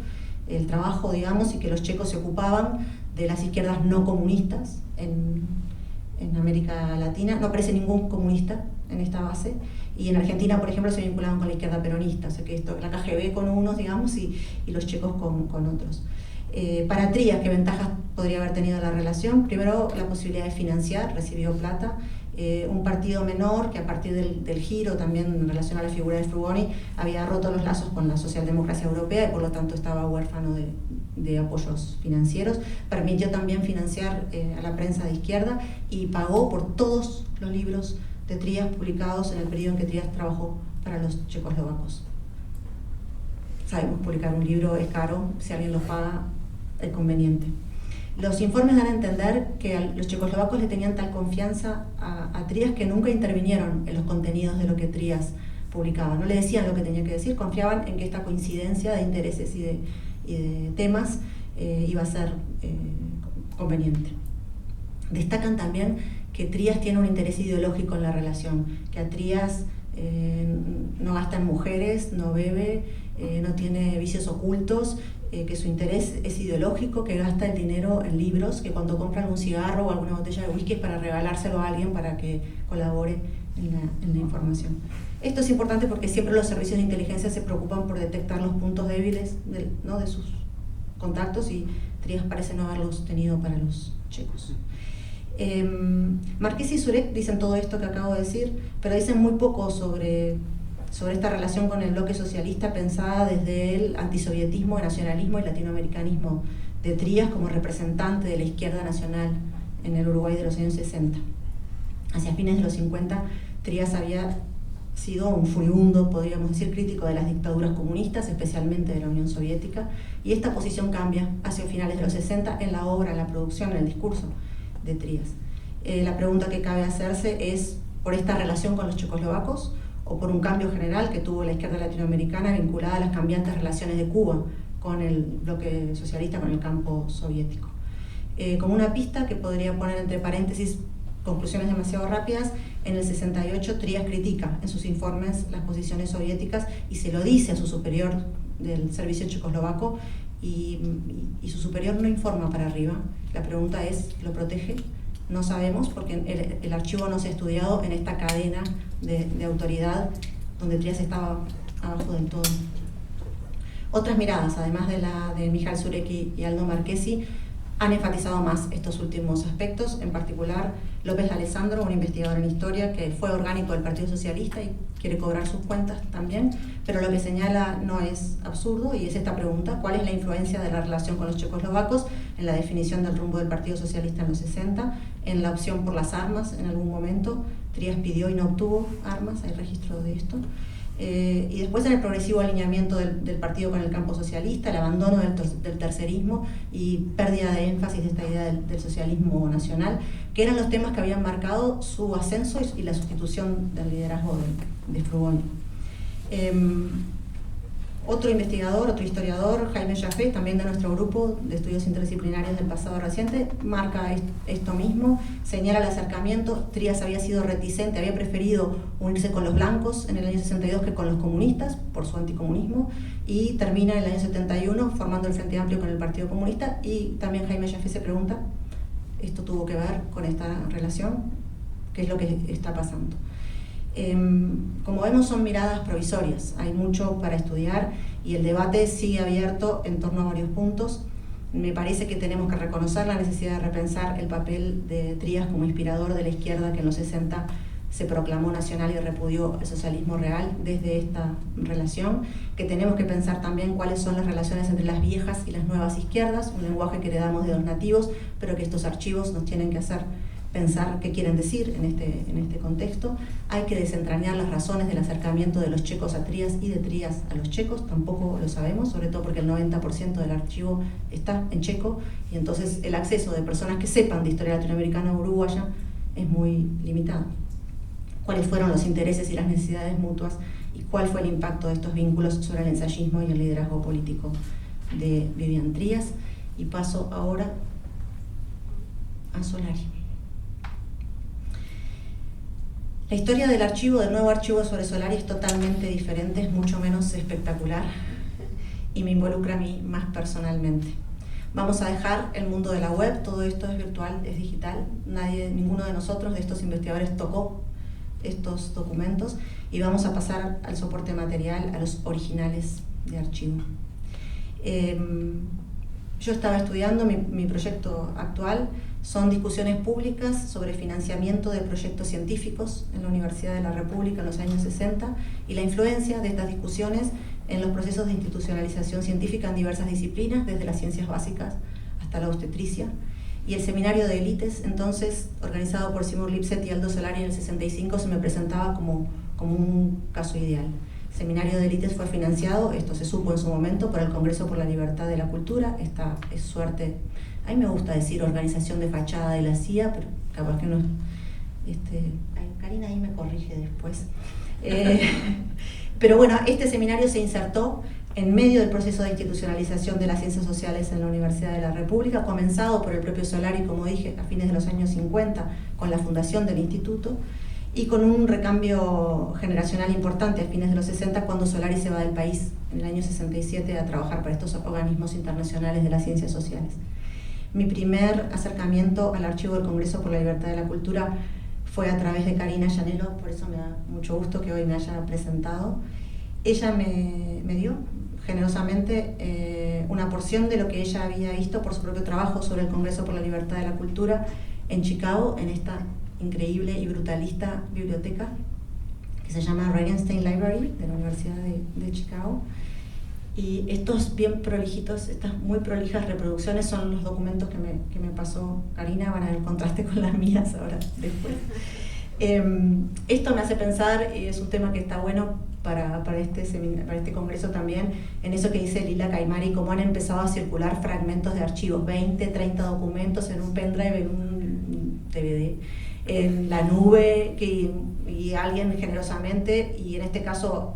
Speaker 2: el trabajo, digamos, y que los checos se ocupaban de las izquierdas no comunistas en América Latina. No aparece ningún comunista en esta base, y en Argentina, por ejemplo, se vinculaban con la izquierda peronista, o sea que la KGB con unos, digamos, y los checos con otros. Para Trias, ¿qué ventajas podría haber tenido la relación? Primero, la posibilidad de financiar, recibió plata. Un partido menor que a partir del giro también en relación a la figura de Frugoni había roto los lazos con la socialdemocracia europea y por lo tanto estaba huérfano de apoyos financieros. Permitió también financiar a la prensa de izquierda y pagó por todos los libros de Trias publicados en el periodo en que Trias trabajó para los checoslovacos. Sabemos, publicar un libro es caro, si alguien lo paga es conveniente. Los informes dan a entender que los checoslovacos le tenían tal confianza a Trias que nunca intervinieron en los contenidos de lo que Trias publicaba. No le decían lo que tenía que decir, confiaban en que esta coincidencia de intereses y de temas iba a ser conveniente. Destacan también que Trías tiene un interés ideológico en la relación, que a Trías no gasta en mujeres, no bebe, no tiene vicios ocultos, que su interés es ideológico, que gasta el dinero en libros, que cuando compran un cigarro o alguna botella de whisky es para regalárselo a alguien para que colabore en la información. Esto es importante porque siempre los servicios de inteligencia se preocupan por detectar los puntos débiles de sus contactos, y Trías parece no haberlos tenido para los checos. Marquesi y Surek dicen todo esto que acabo de decir, pero dicen muy poco sobre esta relación con el bloque socialista pensada desde el antisovietismo, el nacionalismo y latinoamericanismo de Trías como representante de la izquierda nacional en el Uruguay de los años 60. Hacia fines de los 50, Trías había sido un furibundo, podríamos decir, crítico de las dictaduras comunistas, especialmente de la Unión Soviética, y esta posición cambia hacia finales de los 60 en la obra, en la producción, en el discurso de Trías. La pregunta que cabe hacerse es por esta relación con los checoslovacos o por un cambio general que tuvo la izquierda latinoamericana vinculada a las cambiantes relaciones de Cuba con el bloque socialista, con el campo soviético. Como una pista que podría poner entre paréntesis conclusiones demasiado rápidas, en el 68 Trías critica en sus informes las posiciones soviéticas y se lo dice a su superior del servicio checoslovaco, y su superior no informa para arriba. La pregunta es, ¿lo protege? No sabemos, porque el archivo no se ha estudiado en esta cadena de autoridad donde Trías estaba abajo del todo. Otras miradas, además de la de Michal Surek y Aldo Marquesi, han enfatizado más estos últimos aspectos, en particular López Alessandro, un investigador en historia que fue orgánico del Partido Socialista y quiere cobrar sus cuentas también, pero lo que señala no es absurdo, y es esta pregunta: ¿cuál es la influencia de la relación con los checoslovacos en la definición del rumbo del Partido Socialista en los 60, en la opción por las armas en algún momento? Trías pidió y no obtuvo armas, hay registro de esto. Y después en el progresivo alineamiento del partido con el campo socialista, el abandono del tercerismo y pérdida de énfasis de esta idea del socialismo nacional, que eran los temas que habían marcado su ascenso y la sustitución del liderazgo de Frugoni. Otro investigador, otro historiador, Jaime Jaffe, también de nuestro grupo de estudios interdisciplinarios del pasado reciente, marca esto mismo, señala el acercamiento. Trías había sido reticente, había preferido unirse con los blancos en el año 62 que con los comunistas, por su anticomunismo, y termina en el año 71 formando el Frente Amplio con el Partido Comunista. Y también Jaime Jaffe se pregunta, ¿esto tuvo que ver con esta relación? ¿Qué es lo que está pasando? Como vemos, son miradas provisorias, hay mucho para estudiar y el debate sigue abierto en torno a varios puntos. Me parece que tenemos que reconocer la necesidad de repensar el papel de Trías como inspirador de la izquierda que en los 60 se proclamó nacional y repudió el socialismo real desde esta relación, que tenemos que pensar también cuáles son las relaciones entre las viejas y las nuevas izquierdas, un lenguaje que heredamos de los nativos, pero que estos archivos nos tienen que hacer pensar qué quieren decir en este contexto. Hay que desentrañar las razones del acercamiento de los checos a Trías y de Trías a los checos, tampoco lo sabemos, sobre todo porque el 90% del archivo está en checo, y entonces el acceso de personas que sepan de historia latinoamericana o uruguaya es muy limitado. ¿Cuáles fueron los intereses y las necesidades mutuas y cuál fue el impacto de estos vínculos sobre el ensayismo y el liderazgo político de Vivian Trías? Y paso ahora a Solari. La historia del nuevo archivo sobre Solari es totalmente diferente, es mucho menos espectacular y me involucra a mí más personalmente. Vamos a dejar el mundo de la web, todo esto es virtual, es digital, ninguno de nosotros, de estos investigadores, tocó estos documentos, y vamos a pasar al soporte material, a los originales de archivo. Yo estaba estudiando, mi proyecto actual son discusiones públicas sobre financiamiento de proyectos científicos en la Universidad de la República en los años 60 y la influencia de estas discusiones en los procesos de institucionalización científica en diversas disciplinas, desde las ciencias básicas hasta la obstetricia. Y el seminario de élites, entonces, organizado por Seymour Lipset y Aldo Solari en el 65, se me presentaba como un caso ideal. El seminario de élites fue financiado, esto se supo en su momento, por el Congreso por la Libertad de la Cultura. Esta es suerte, a mí me gusta decir organización de fachada de la CIA, pero capaz que no. Karina ahí me corrige después. Pero bueno, este seminario se insertó en medio del proceso de institucionalización de las ciencias sociales en la Universidad de la República, comenzado por el propio Solari, como dije, a fines de los años 50, con la fundación del instituto, y con un recambio generacional importante a fines de los 60, cuando Solari se va del país en el año 67 a trabajar para estos organismos internacionales de las ciencias sociales. Mi primer acercamiento al archivo del Congreso por la Libertad de la Cultura fue a través de Karina Llanelo, por eso me da mucho gusto que hoy me haya presentado. Ella me dio generosamente una porción de lo que ella había visto por su propio trabajo sobre el Congreso por la Libertad de la Cultura en Chicago, en esta increíble y brutalista biblioteca que se llama Regenstein Library de la Universidad de Chicago. Y estos bien prolijitos, estas muy prolijas reproducciones son los documentos que me pasó Karina, van a ver el contraste con las mías ahora después. Esto me hace pensar, y es un tema que está bueno para este congreso también, en eso que dice Lila Caimari, cómo han empezado a circular fragmentos de archivos, 20, 30 documentos en un pendrive, en un DVD, en la nube, y alguien generosamente, y en este caso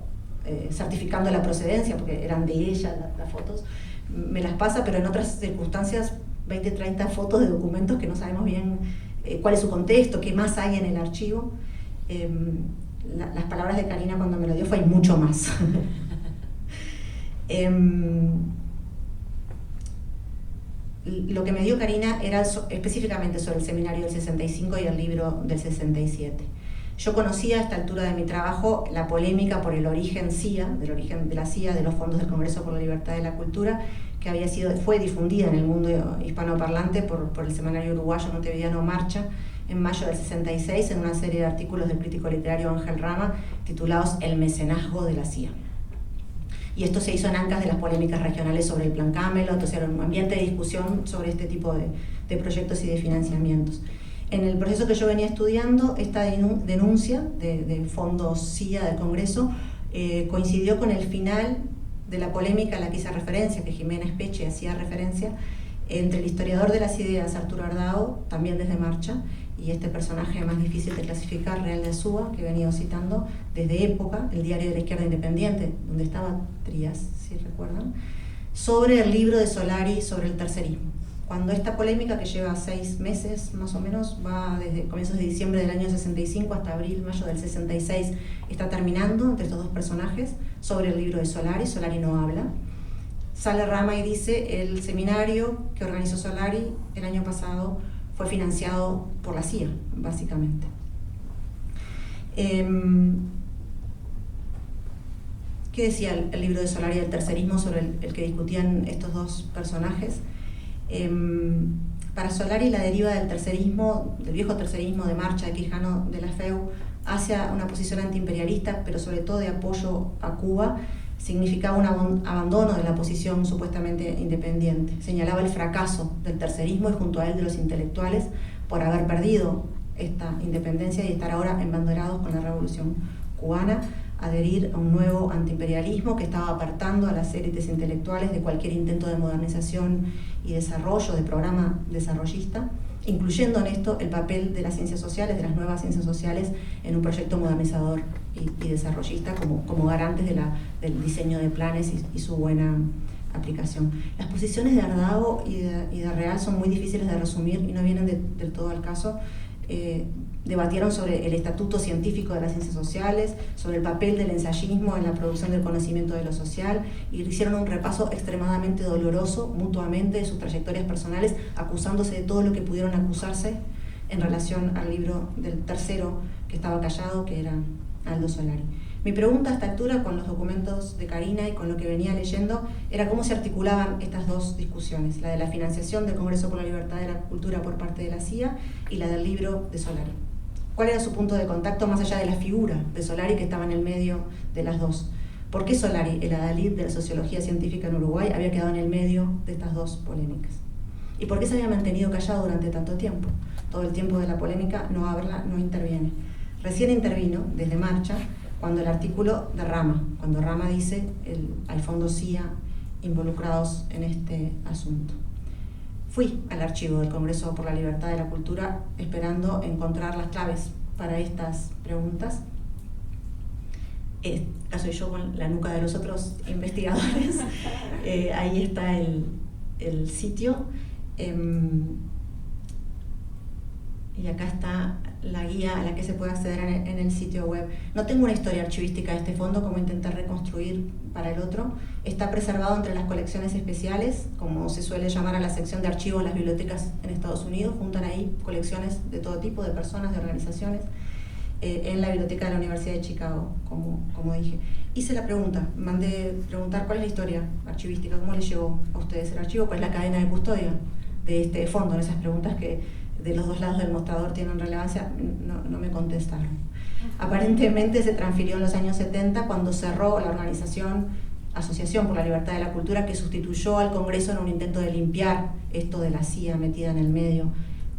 Speaker 2: certificando la procedencia, porque eran de ella las fotos, me las pasa, pero en otras circunstancias 20, 30 fotos de documentos que no sabemos bien cuál es su contexto, qué más hay en el archivo. Las palabras de Karina cuando me lo dio fue hay mucho más. Lo que me dio Karina era específicamente sobre el seminario del 65 y el libro del 67. Yo conocía a esta altura de mi trabajo la polémica por el origen CIA, del origen de la CIA, de los fondos del Congreso por la Libertad de la Cultura, que fue difundida en el mundo hispanoparlante por el semanario uruguayo Montevideano Marcha en mayo del 66 en una serie de artículos del crítico literario Ángel Rama titulados El mecenazgo de la CIA. Y esto se hizo en ancas de las polémicas regionales sobre el Plan Camelot, entonces era un ambiente de discusión sobre este tipo de proyectos y de financiamientos. En el proceso que yo venía estudiando, esta denuncia de fondos CIA del Congreso coincidió con el final de la polémica a la que hice referencia, que Jiménez Peche hacía referencia, entre el historiador de las ideas Arturo Ardao, también desde Marcha, y este personaje más difícil de clasificar, Real de Azúa, que he venido citando desde Época, el diario de la izquierda independiente, donde estaba Trías, si recuerdan, sobre el libro de Solari sobre el tercerismo. Cuando esta polémica, que lleva 6 meses más o menos, va desde comienzos de diciembre del año 65 hasta abril, mayo del 66, está terminando entre estos dos personajes sobre el libro de Solari. Solari no habla. Sale Rama y dice: el seminario que organizó Solari el año pasado fue financiado por la CIA, básicamente. ¿Qué decía el libro de Solari del tercerismo sobre el que discutían estos dos personajes? Para Solari, la deriva del tercerismo, del viejo tercerismo de Marcha, de Quijano, de la FEU, hacia una posición antiimperialista, pero sobre todo de apoyo a Cuba, significaba un abandono de la posición supuestamente independiente. Señalaba el fracaso del tercerismo y junto a él de los intelectuales por haber perdido esta independencia y estar ahora embanderados con la revolución cubana, adherir a un nuevo antiimperialismo que estaba apartando a las élites intelectuales de cualquier intento de modernización y desarrollo, de programa desarrollista, incluyendo en esto el papel de las ciencias sociales, de las nuevas ciencias sociales, en un proyecto modernizador y desarrollista como garantes del diseño de planes y su buena aplicación. Las posiciones de Ardao y de Real son muy difíciles de resumir y no vienen del todo al caso. Debatieron sobre el estatuto científico de las ciencias sociales, sobre el papel del ensayismo en la producción del conocimiento de lo social, y hicieron un repaso extremadamente doloroso mutuamente de sus trayectorias personales, acusándose de todo lo que pudieron acusarse en relación al libro del tercero que estaba callado, que era Aldo Solari. Mi pregunta a esta altura, con los documentos de Karina y con lo que venía leyendo, era cómo se articulaban estas dos discusiones, la de la financiación del Congreso por la Libertad de la Cultura por parte de la CIA y la del libro de Solari. ¿Cuál era su punto de contacto más allá de la figura de Solari que estaba en el medio de las dos? ¿Por qué Solari, el adalid de la sociología científica en Uruguay, había quedado en el medio de estas dos polémicas? ¿Y por qué se había mantenido callado durante tanto tiempo? Todo el tiempo de la polémica no habla, no interviene. Recién intervino, desde Marcha, cuando el artículo de Rama, cuando Rama dice hay fondos CIA involucrados en este asunto. Fui al archivo del Congreso por la Libertad de la Cultura esperando encontrar las claves para estas preguntas. Acá soy yo con la nuca de los otros investigadores. Ahí está el sitio. Y acá está la guía a la que se puede acceder en el sitio web. No tengo una historia archivística de este fondo, como intentar reconstruir para el otro. Está preservado entre las colecciones especiales, como se suele llamar a la sección de archivos en las bibliotecas en Estados Unidos. Juntan ahí colecciones de todo tipo, de personas, de organizaciones, en la biblioteca de la Universidad de Chicago, como dije. Hice la pregunta, mandé preguntar cuál es la historia archivística, cómo les llegó a ustedes el archivo, cuál es la cadena de custodia de este fondo. Esas preguntas que de los dos lados del mostrador tienen relevancia, no me contestaron. Aparentemente se transfirió en los años 70 cuando cerró la Asociación por la Libertad de la Cultura, que sustituyó al Congreso en un intento de limpiar esto de la CIA metida en el medio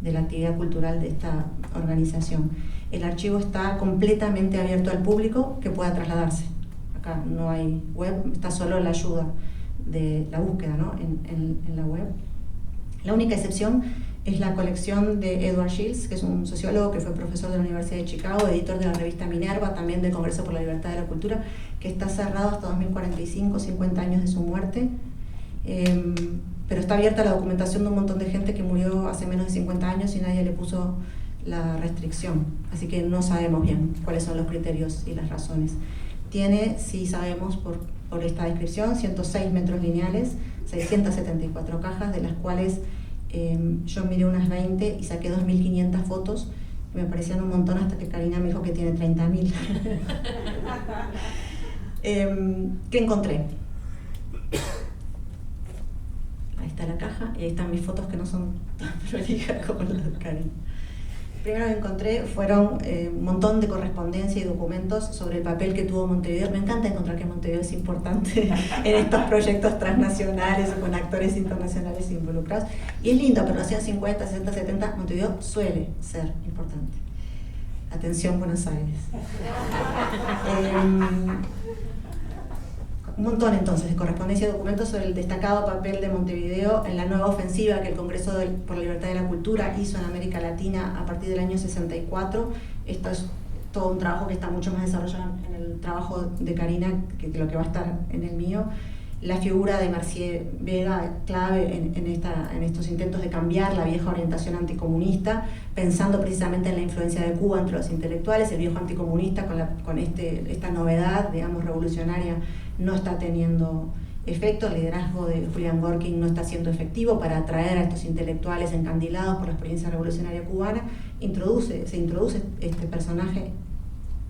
Speaker 2: de la actividad cultural de esta organización. El archivo está completamente abierto al público que pueda trasladarse. Acá no hay web, está solo la ayuda de la búsqueda, ¿no? en la web. La única excepción es la colección de Edward Shilts, que es un sociólogo que fue profesor de la Universidad de Chicago, editor de la revista Minerva, también del Congreso por la Libertad de la Cultura, que está cerrado hasta 2045, 50 años de su muerte. Pero está abierta la documentación de un montón de gente que murió hace menos de 50 años y nadie le puso la restricción. Así que no sabemos bien cuáles son los criterios y las razones. Tiene, sí sabemos por esta descripción, 106 metros lineales, 674 cajas, de las cuales yo miré unas 20 y saqué 2.500 fotos. Me parecían un montón hasta que Karina me dijo que tiene 30.000. ¿Qué encontré? Ahí está la caja y ahí están mis fotos que no son tan prolijas como las de Karina. Primero que encontré fueron un montón de correspondencia y documentos sobre el papel que tuvo Montevideo. Me encanta encontrar que Montevideo es importante en estos proyectos transnacionales o con actores internacionales involucrados. Y es lindo, pero en los años 50, 60, 70, Montevideo suele ser importante. Atención, Buenos Aires. Un montón entonces de correspondencia y documentos sobre el destacado papel de Montevideo en la nueva ofensiva que el Congreso por la Libertad de la Cultura hizo en América Latina a partir del año 64. Esto es todo un trabajo que está mucho más desarrollado en el trabajo de Karina que lo que va a estar en el mío. La figura de Mercier Vega, clave en estos intentos de cambiar la vieja orientación anticomunista, pensando precisamente en la influencia de Cuba entre los intelectuales. El viejo anticomunista con esta novedad, digamos, revolucionaria, no está teniendo efecto. El liderazgo de Julián Gorkin no está siendo efectivo para atraer a estos intelectuales encandilados por la experiencia revolucionaria cubana. Se introduce este personaje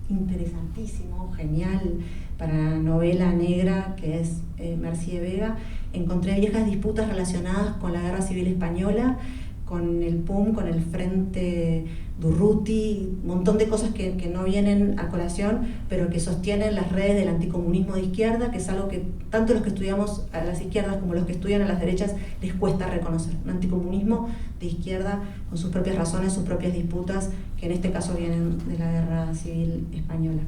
Speaker 2: interesantísimo, genial, para la novela negra que es Mercier Vega. Encontré viejas disputas relacionadas con la Guerra Civil Española, con el PUM, con el Frente Durruti, un montón de cosas que no vienen a colación, pero que sostienen las redes del anticomunismo de izquierda, que es algo que tanto los que estudiamos a las izquierdas como los que estudian a las derechas les cuesta reconocer. Un anticomunismo de izquierda con sus propias razones, sus propias disputas, que en este caso vienen de la Guerra Civil Española.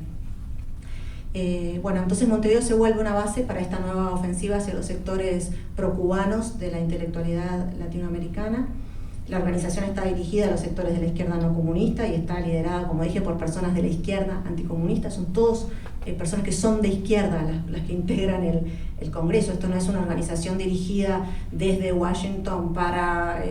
Speaker 2: Bueno, entonces Montevideo se vuelve una base para esta nueva ofensiva hacia los sectores procubanos de la intelectualidad latinoamericana. La organización está dirigida a los sectores de la izquierda no comunista y está liderada, como dije, por personas de la izquierda anticomunista. Son todos personas que son de izquierda las que integran el Congreso. Esto no es una organización dirigida desde Washington para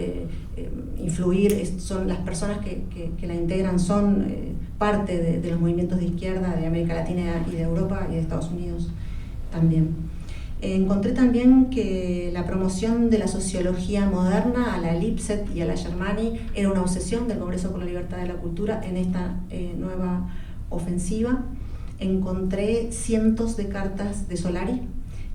Speaker 2: influir. Son las personas que la integran, son parte de los movimientos de izquierda de América Latina y de Europa y de Estados Unidos también. Encontré también que la promoción de la sociología moderna a la Lipset y a la Germani era una obsesión del Congreso por la Libertad de la Cultura en esta nueva ofensiva. Encontré cientos de cartas de Solari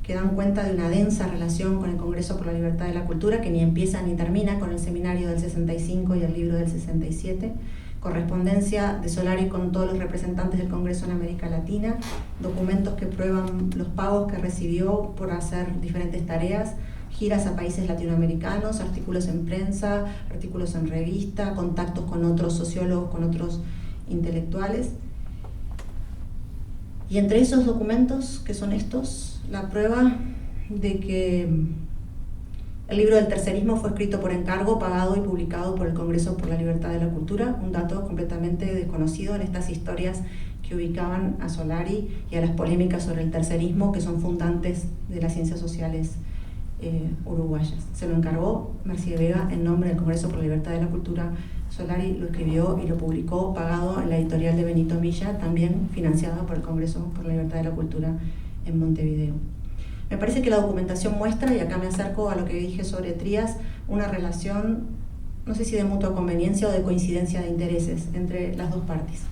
Speaker 2: que dan cuenta de una densa relación con el Congreso por la Libertad de la Cultura, que ni empieza ni termina con el seminario del 65 y el libro del 67. Correspondencia de Solari con todos los representantes del Congreso en América Latina, documentos que prueban los pagos que recibió por hacer diferentes tareas, giras a países latinoamericanos, artículos en prensa, artículos en revista, contactos con otros sociólogos, con otros intelectuales. Y entre esos documentos, que son estos, la prueba de que el libro del tercerismo fue escrito por encargo, pagado y publicado por el Congreso por la Libertad de la Cultura, un dato completamente desconocido en estas historias que ubicaban a Solari y a las polémicas sobre el tercerismo que son fundantes de las ciencias sociales uruguayas. Se lo encargó Mercedes Vega en nombre del Congreso por la Libertad de la Cultura. Solari lo escribió y lo publicó pagado en la editorial de Benito Milla, también financiada por el Congreso por la Libertad de la Cultura en Montevideo. Me parece que la documentación muestra, y acá me acerco a lo que dije sobre Trías, una relación, no sé si de mutua conveniencia o de coincidencia de intereses entre las dos partes.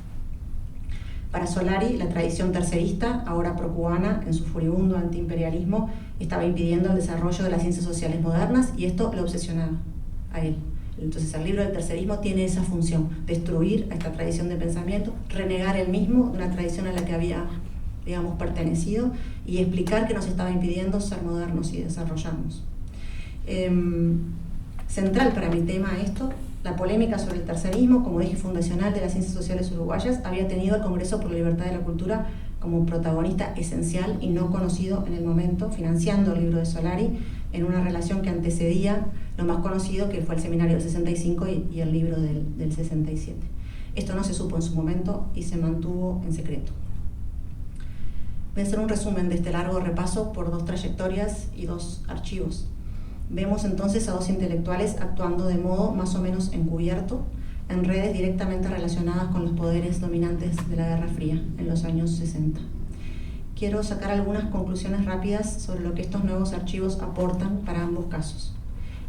Speaker 2: Para Solari, la tradición tercerista, ahora procubana, en su furibundo antiimperialismo, estaba impidiendo el desarrollo de las ciencias sociales modernas y esto lo obsesionaba a él. Entonces el libro del tercerismo tiene esa función, destruir a esta tradición de pensamiento, renegar él mismo de una tradición a la que había, digamos, pertenecido y explicar que nos estaba impidiendo ser modernos y desarrollarnos. Central para mi tema esto, la polémica sobre el tercerismo como eje fundacional de las ciencias sociales uruguayas había tenido el Congreso por la Libertad de la Cultura como protagonista esencial y no conocido en el momento, financiando el libro de Solari en una relación que antecedía lo más conocido, que fue el seminario del 65 y el libro del 67. Esto no se supo en su momento y se mantuvo en secreto. Voy a hacer un resumen de este largo repaso por dos trayectorias y dos archivos. Vemos entonces a dos intelectuales actuando de modo más o menos encubierto en redes directamente relacionadas con los poderes dominantes de la Guerra Fría en los años 60. Quiero sacar algunas conclusiones rápidas sobre lo que estos nuevos archivos aportan para ambos casos.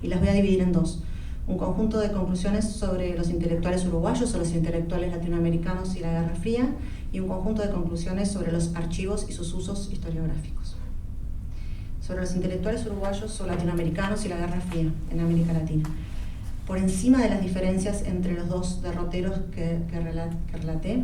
Speaker 2: Y las voy a dividir en dos. Un conjunto de conclusiones sobre los intelectuales uruguayos o los intelectuales latinoamericanos y la Guerra Fría, y un conjunto de conclusiones sobre los archivos y sus usos historiográficos. Sobre los intelectuales uruguayos o latinoamericanos y la Guerra Fría en América Latina. Por encima de las diferencias entre los dos derroteros que relaté,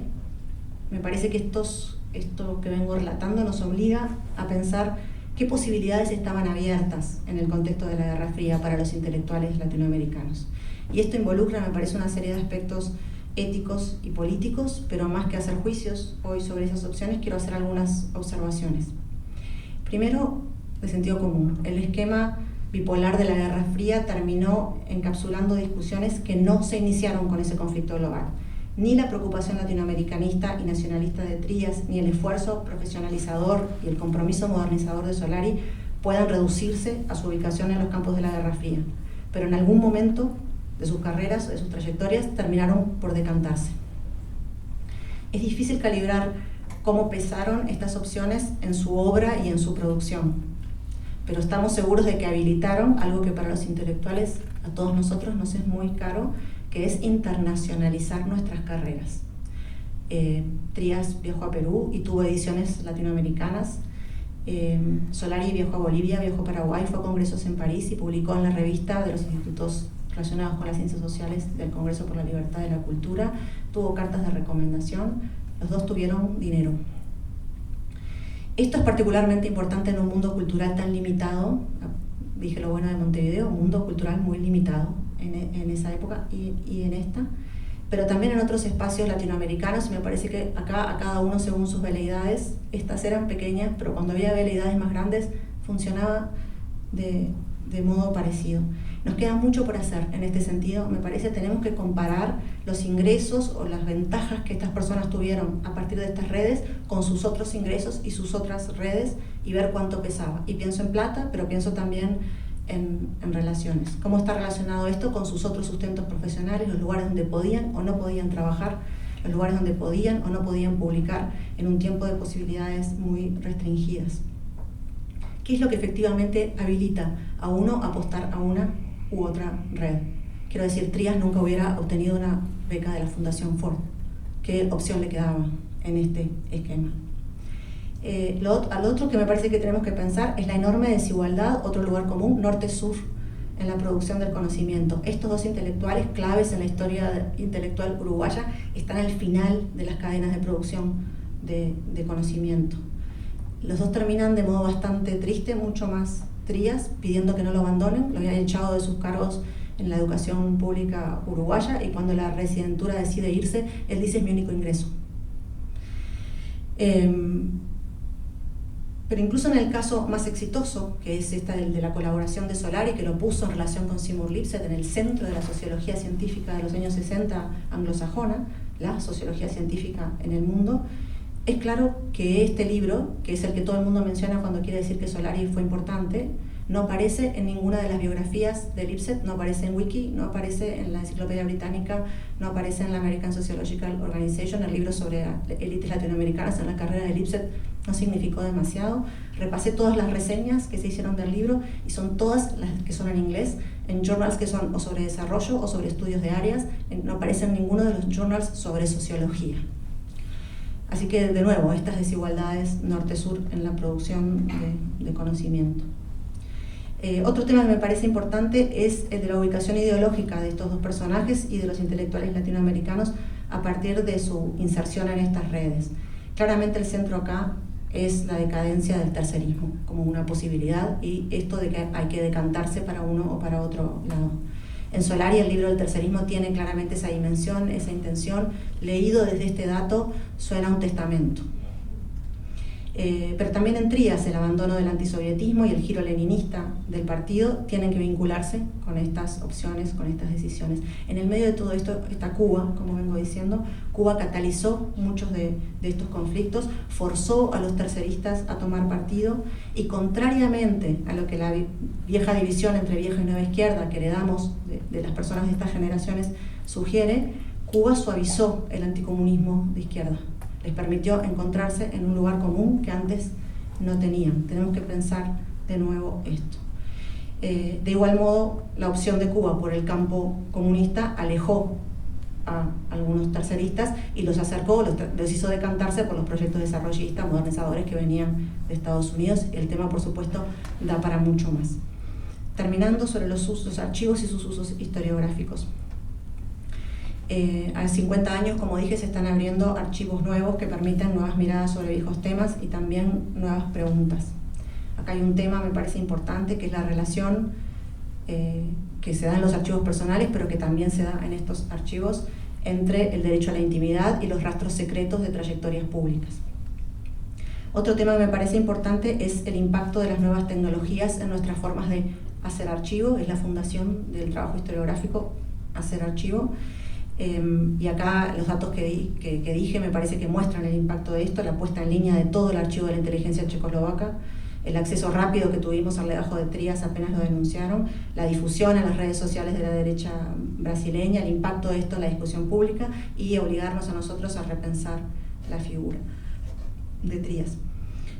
Speaker 2: me parece que esto que vengo relatando nos obliga a pensar qué posibilidades estaban abiertas en el contexto de la Guerra Fría para los intelectuales latinoamericanos. Y esto involucra, me parece, una serie de aspectos éticos y políticos, pero más que hacer juicios hoy sobre esas opciones, quiero hacer algunas observaciones. Primero, de sentido común. El esquema bipolar de la Guerra Fría terminó encapsulando discusiones que no se iniciaron con ese conflicto global. Ni la preocupación latinoamericanista y nacionalista de Trías, ni el esfuerzo profesionalizador y el compromiso modernizador de Solari puedan reducirse a su ubicación en los campos de la Guerra Fría. Pero en algún momento de sus carreras, de sus trayectorias, terminaron por decantarse. Es difícil calibrar cómo pesaron estas opciones en su obra y en su producción, pero estamos seguros de que habilitaron algo que para los intelectuales, a todos nosotros, nos es muy caro, que es internacionalizar nuestras carreras. Trías viajó a Perú y tuvo ediciones latinoamericanas. Solari viajó a Bolivia, viajó a Paraguay, fue a congresos en París y publicó en la revista de los institutos relacionados con las ciencias sociales del Congreso por la Libertad de la Cultura. Tuvo cartas de recomendación. Los dos tuvieron dinero. Esto es particularmente importante en un mundo cultural tan limitado, dije lo bueno de Montevideo, un mundo cultural muy limitado en esa época y en esta, pero también en otros espacios latinoamericanos, y me parece que acá a cada uno según sus veleidades. Estas eran pequeñas, pero cuando había veleidades más grandes funcionaba de modo parecido. Nos queda mucho por hacer en este sentido. Me parece que tenemos que comparar los ingresos o las ventajas que estas personas tuvieron a partir de estas redes con sus otros ingresos y sus otras redes y ver cuánto pesaba. Y pienso en plata, pero pienso también en relaciones. ¿Cómo está relacionado esto con sus otros sustentos profesionales, los lugares donde podían o no podían trabajar, los lugares donde podían o no podían publicar en un tiempo de posibilidades muy restringidas? ¿Qué es lo que efectivamente habilita a uno a apostar a una u otra red? Quiero decir, Trías nunca hubiera obtenido una beca de la Fundación Ford. ¿Qué opción le quedaba en este esquema? Al otro que me parece que tenemos que pensar es la enorme desigualdad, otro lugar común, norte-sur, en la producción del conocimiento. Estos dos intelectuales claves en la historia intelectual uruguaya están al final de las cadenas de producción de conocimiento. Los dos terminan de modo bastante triste, mucho más Trías, pidiendo que no lo abandonen. Lo habían echado de sus cargos en la educación pública uruguaya y cuando la residentura decide irse, él dice: es mi único ingreso. Pero incluso en el caso más exitoso, que es el de la colaboración de Solari, que lo puso en relación con Seymour Lipset en el centro de la sociología científica de los años 60 anglosajona, la sociología científica en el mundo, Es claro que este libro, que es el que todo el mundo menciona cuando quiere decir que Solari fue importante, no aparece en ninguna de las biografías de Lipset, no aparece en Wiki, no aparece en la Enciclopedia Británica, no aparece en la American Sociological Organization. El libro sobre élites latinoamericanas en la carrera de Lipset no significó demasiado. Repasé todas las reseñas que se hicieron del libro y son todas las que son en inglés, en journals que son o sobre desarrollo o sobre estudios de áreas. No aparece en ninguno de los journals sobre sociología. Así que, de nuevo, estas desigualdades norte-sur en la producción de conocimiento. Otro tema que me parece importante es el de la ubicación ideológica de estos dos personajes y de los intelectuales latinoamericanos a partir de su inserción en estas redes. Claramente el centro acá es la decadencia del tercerismo como una posibilidad, y esto de que hay que decantarse para uno o para otro lado. En Solari el libro del tercerismo tiene claramente esa dimensión, esa intención. Leído desde este dato suena a un testamento. Pero también en Trías el abandono del antisovietismo y el giro leninista del partido tienen que vincularse con estas opciones, con estas decisiones. En el medio de todo esto está Cuba, como vengo diciendo. Cuba catalizó muchos de estos conflictos, forzó a los terceristas a tomar partido, y contrariamente a lo que la vieja división entre vieja y nueva izquierda que heredamos de las personas de estas generaciones sugiere, Cuba suavizó el anticomunismo de izquierda. Les permitió encontrarse en un lugar común que antes no tenían. Tenemos que pensar de nuevo esto. De igual modo, la opción de Cuba por el campo comunista alejó a algunos terceristas y los acercó, los hizo decantarse por los proyectos desarrollistas, modernizadores que venían de Estados Unidos. El tema, por supuesto, da para mucho más. Terminando sobre los archivos y sus usos historiográficos. A 50 años, como dije, se están abriendo archivos nuevos que permiten nuevas miradas sobre viejos temas y también nuevas preguntas. Acá hay un tema, me parece importante, que es la relación que se da en los archivos personales, pero que también se da en estos archivos, entre el derecho a la intimidad y los rastros secretos de trayectorias públicas. Otro tema que me parece importante es el impacto de las nuevas tecnologías en nuestras formas de hacer archivo. Es la fundación del trabajo historiográfico, Hacer Archivo. Y acá los datos que dije me parece que muestran el impacto de esto: la puesta en línea de todo el archivo de la inteligencia checoslovaca, el acceso rápido que tuvimos al legajo de Trías apenas lo denunciaron, la difusión en las redes sociales de la derecha brasileña, el impacto de esto en la discusión pública y obligarnos a nosotros a repensar la figura de Trías.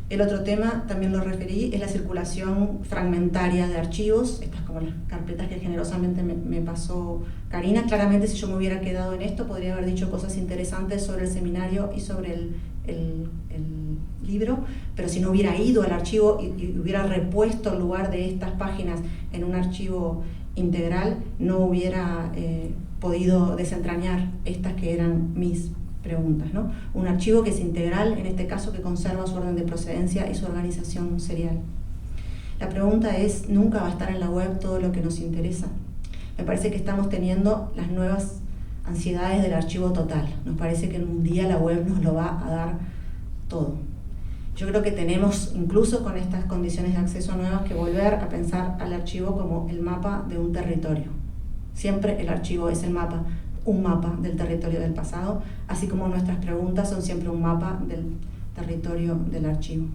Speaker 2: El otro tema, también lo referí, es la circulación fragmentaria de archivos, estas como las carpetas que generosamente me pasó Karina. Claramente, si yo me hubiera quedado en esto, podría haber dicho cosas interesantes sobre el seminario y sobre el libro, pero si no hubiera ido al archivo y hubiera repuesto el lugar de estas páginas en un archivo integral, no hubiera podido desentrañar estas que eran mis preguntas, ¿no? Un archivo que es integral, en este caso, que conserva su orden de procedencia y su organización serial. La pregunta es: ¿nunca va a estar en la web todo lo que nos interesa? Me parece que estamos teniendo las nuevas ansiedades del archivo total. Nos parece que en un día la web nos lo va a dar todo. Yo creo que tenemos, incluso con estas condiciones de acceso nuevas, que volver a pensar al archivo como el mapa de un territorio. Siempre el archivo es un mapa del territorio del pasado, así como nuestras preguntas son siempre un mapa del territorio del archivo.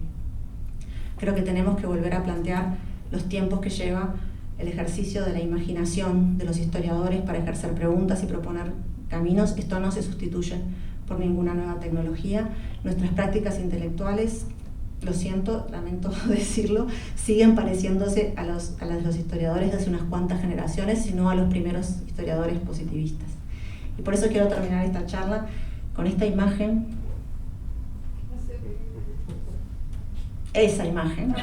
Speaker 2: Creo que tenemos que volver a plantear los tiempos que lleva el ejercicio de la imaginación de los historiadores para ejercer preguntas y proponer caminos. Esto no se sustituye por ninguna nueva tecnología. Nuestras prácticas intelectuales, lo siento, lamento decirlo, siguen pareciéndose a las de los historiadores de hace unas cuantas generaciones, sino a los primeros historiadores positivistas. Y por eso quiero terminar esta charla con esta imagen, esa imagen,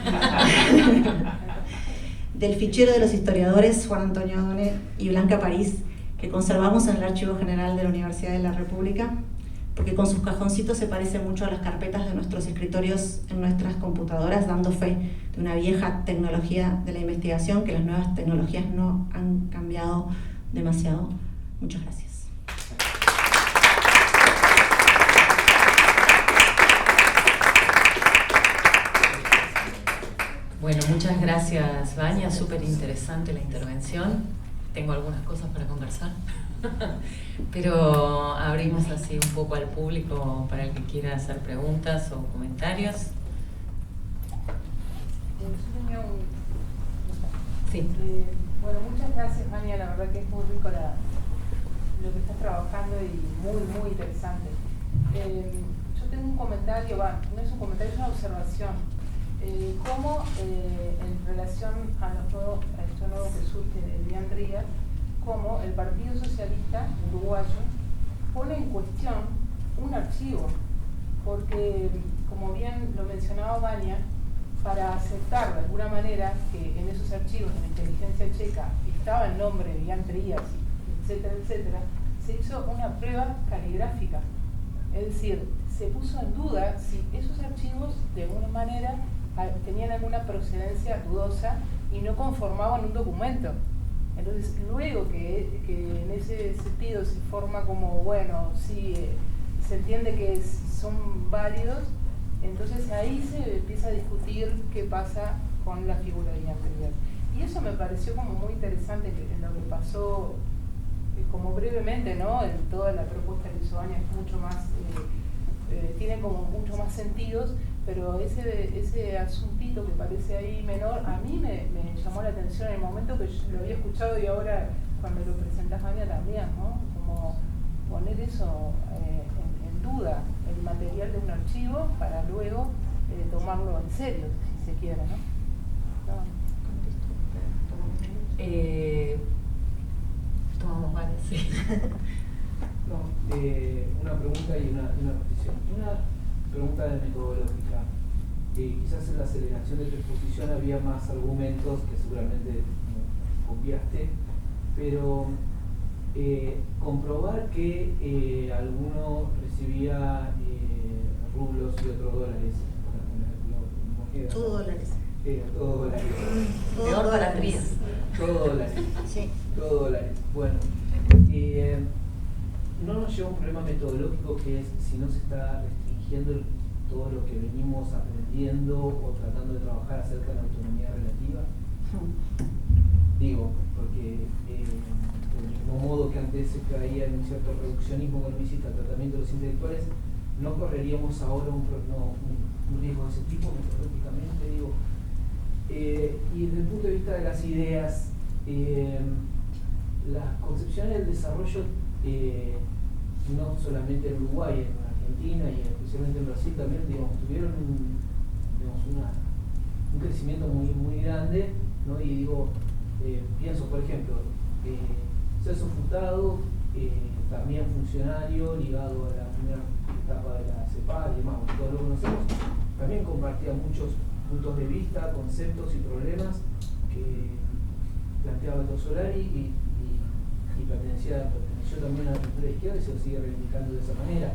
Speaker 2: del fichero de los historiadores Juan Antonio O'Donnell y Blanca París, que conservamos en el Archivo General de la Universidad de la República, porque con sus cajoncitos se parece mucho a las carpetas de nuestros escritorios en nuestras computadoras, dando fe de una vieja tecnología de la investigación, que las nuevas tecnologías no han cambiado demasiado. Muchas gracias.
Speaker 1: Bueno, muchas gracias, Vania. Súper interesante la intervención. Tengo algunas cosas para conversar. pero abrimos así un poco al público para el que quiera hacer preguntas o comentarios.
Speaker 3: Yo tenía
Speaker 1: Sí.
Speaker 3: Bueno, muchas gracias, Vania, la verdad que es muy rico lo que estás trabajando y muy interesante. Yo tengo un comentario, no es un comentario, es una observación. Cómo en relación a esto nuevo que surge de Elian Ríos, cómo el Partido Socialista Uruguayo pone en cuestión un archivo, porque como bien lo mencionaba Vania, para aceptar de alguna manera que en esos archivos de la inteligencia checa estaba el nombre de Elian Ríos, etcétera, se hizo una prueba caligráfica. Es decir, se puso en duda si esos archivos de alguna manera tenían alguna procedencia dudosa y no conformaban un documento. Entonces, luego que en ese sentido se forma como, bueno, sí, se entiende que son válidos, entonces ahí se empieza a discutir qué pasa con la figura de Elian Ríos. Y eso me pareció como muy interesante en lo que pasó, como brevemente, ¿no? En toda la propuesta que hizo Vania es mucho más, tiene como mucho más sentidos, pero ese asuntito que parece ahí menor, a mí me llamó la atención en el momento que yo lo había escuchado y ahora cuando lo presentás, Vania, también, ¿no? Como poner eso en duda, el material de un archivo, para luego tomarlo en serio, si se quiere, ¿no?
Speaker 1: Tomamos varias, sí.
Speaker 4: No, una pregunta y una petición. Una pregunta de metodológica. Quizás en la aceleración de tu exposición había más argumentos que seguramente copiaste, pero comprobar que alguno recibía rublos y otros dólares.
Speaker 2: Todo dólares.
Speaker 4: Todo dólares.
Speaker 1: Peor para Ríos.
Speaker 4: Todo dólares.
Speaker 2: Sí.
Speaker 4: Todo dólares. Bueno, no nos lleva un problema metodológico que es si no se está restringiendo todo lo que venimos aprendiendo o tratando de trabajar acerca de la autonomía relativa. Digo, porque del mismo modo que antes se caía en un cierto reduccionismo con visita al tratamiento de los intelectuales, no correríamos ahora un riesgo de ese tipo metodológicamente, digo. Y desde el punto de vista de las ideas, las concepciones del desarrollo, no solamente en Uruguay, en Argentina y especialmente en Brasil también, digamos, tuvieron un crecimiento muy grande, ¿no? Y digo, pienso, por ejemplo, Celso Furtado, también funcionario ligado a la primera etapa de la CEPAL y demás, todos lo conocemos, también compartía muchos puntos de vista, conceptos y problemas que planteaba Aldo Solari y perteneció también a la cultura izquierda y se lo sigue reivindicando de esa manera,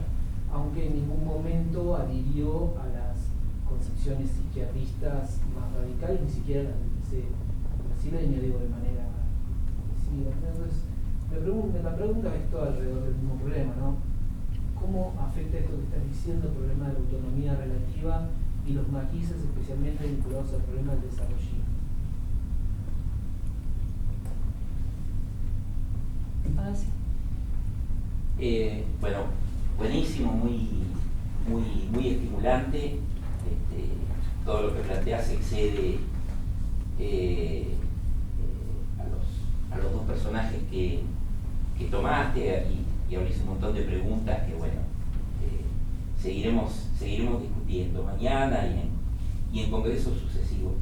Speaker 4: aunque en ningún momento adhirió a las concepciones izquierdistas más radicales, ni siquiera las del brasileño, digo, de manera agresiva. Entonces, la pregunta es todo alrededor del mismo problema, ¿no? ¿Cómo afecta esto que estás diciendo, el problema de la autonomía relativa y los matices especialmente vinculados al problema del desarrollo?
Speaker 5: Bueno, buenísimo, muy estimulante. Todo lo que planteas excede a los dos personajes que tomaste y abrís un montón de preguntas que, bueno, seguiremos discutiendo mañana y en congresos sucesivos.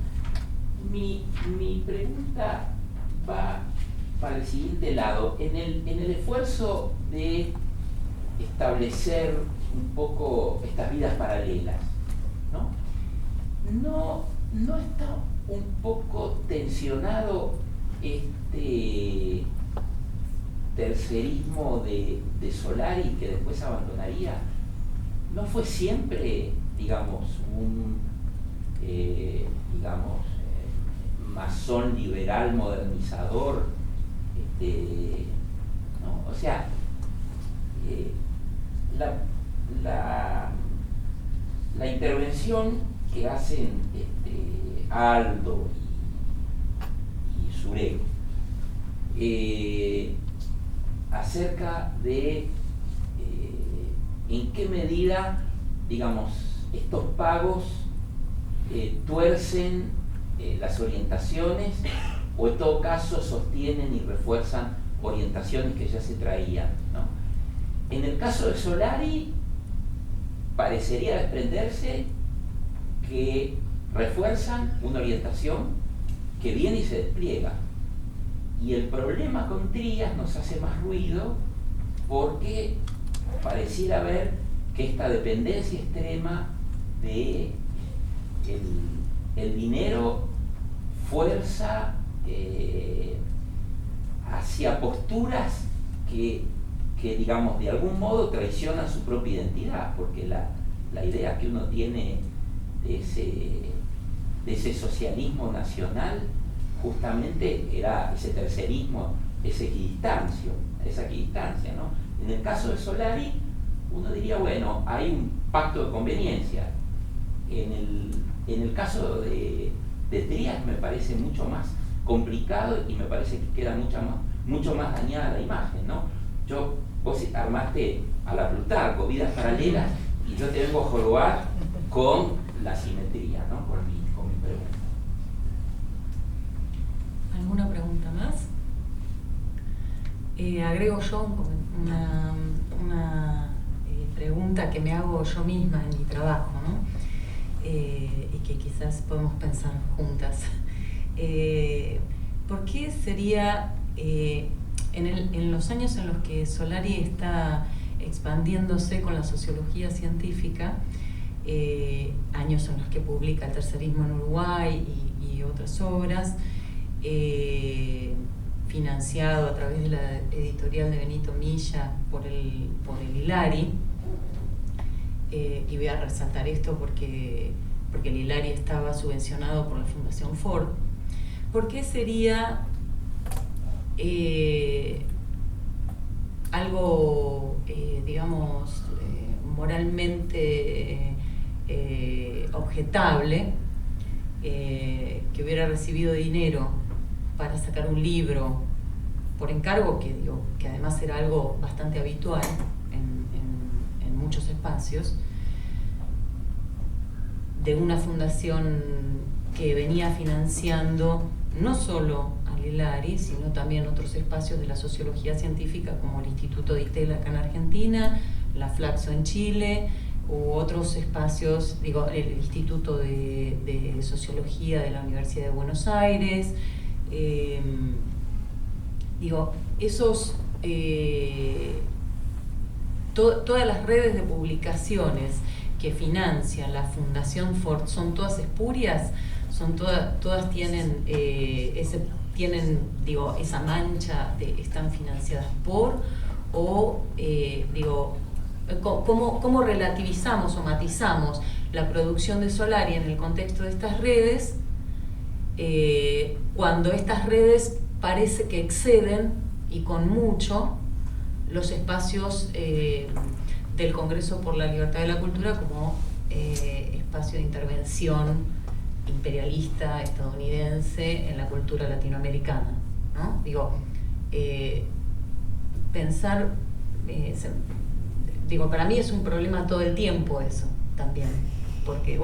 Speaker 5: Mi pregunta va para el siguiente lado. En el esfuerzo de establecer un poco estas vidas paralelas, ¿no está un poco tensionado este tercerismo de Solari que después abandonaría? ¿No fue siempre, digamos, un masón liberal modernizador? ¿No? O sea, la intervención que hacen Aldo y Surek acerca de en qué medida, digamos, estos pagos tuercen las orientaciones o en todo caso sostienen y refuerzan orientaciones que ya se traían, ¿no? En el caso de Solari parecería desprenderse que refuerzan una orientación que viene y se despliega. Y el problema con Trías nos hace más ruido porque pareciera ver que esta dependencia extrema de el dinero fuerza hacia posturas que digamos de algún modo traicionan su propia identidad, porque la idea que uno tiene de ese socialismo nacional justamente era ese tercerismo, esa equidistancia, ¿no? En el caso de Solari, uno diría, bueno, hay un pacto de conveniencia. En el caso de Trías me parece mucho más complicado y me parece que queda mucho más dañada la imagen, ¿no? Vos armaste a la Plutarco, vidas paralelas, y yo te vengo a jorobar con la simetría, ¿no? Con mi pregunta.
Speaker 1: ¿Alguna pregunta más? Agrego yo una pregunta que me hago yo misma en mi trabajo, ¿no? Y que quizás podemos pensar juntas. ¿Por qué sería, en los años en los que Solari está expandiéndose con la sociología científica, años en los que publica El tercerismo en Uruguay y otras obras, financiado a través de la editorial de Benito Milla por el Hilari, y voy a resaltar esto porque el Hilari estaba subvencionado por la Fundación Ford? ¿Por qué sería algo, digamos, moralmente objetable que hubiera recibido dinero para sacar un libro por encargo, que además era algo bastante habitual en muchos espacios, de una fundación que venía financiando no solo al Hilari, sino también otros espacios de la sociología científica, como el Instituto de Itela acá en Argentina, la Flaxo en Chile, u otros espacios, el Instituto de Sociología de la Universidad de Buenos Aires. Todas las redes de publicaciones que financian la Fundación Ford son todas espurias, todas tienen esa mancha de están financiadas por, o ¿cómo relativizamos o matizamos la producción de Solari en el contexto de estas redes, cuando estas redes parece que exceden, y con mucho, los espacios del Congreso por la Libertad de la Cultura como espacio de intervención imperialista estadounidense en la cultura latinoamericana, ¿no? Pensar, para mí es un problema todo el tiempo eso también, porque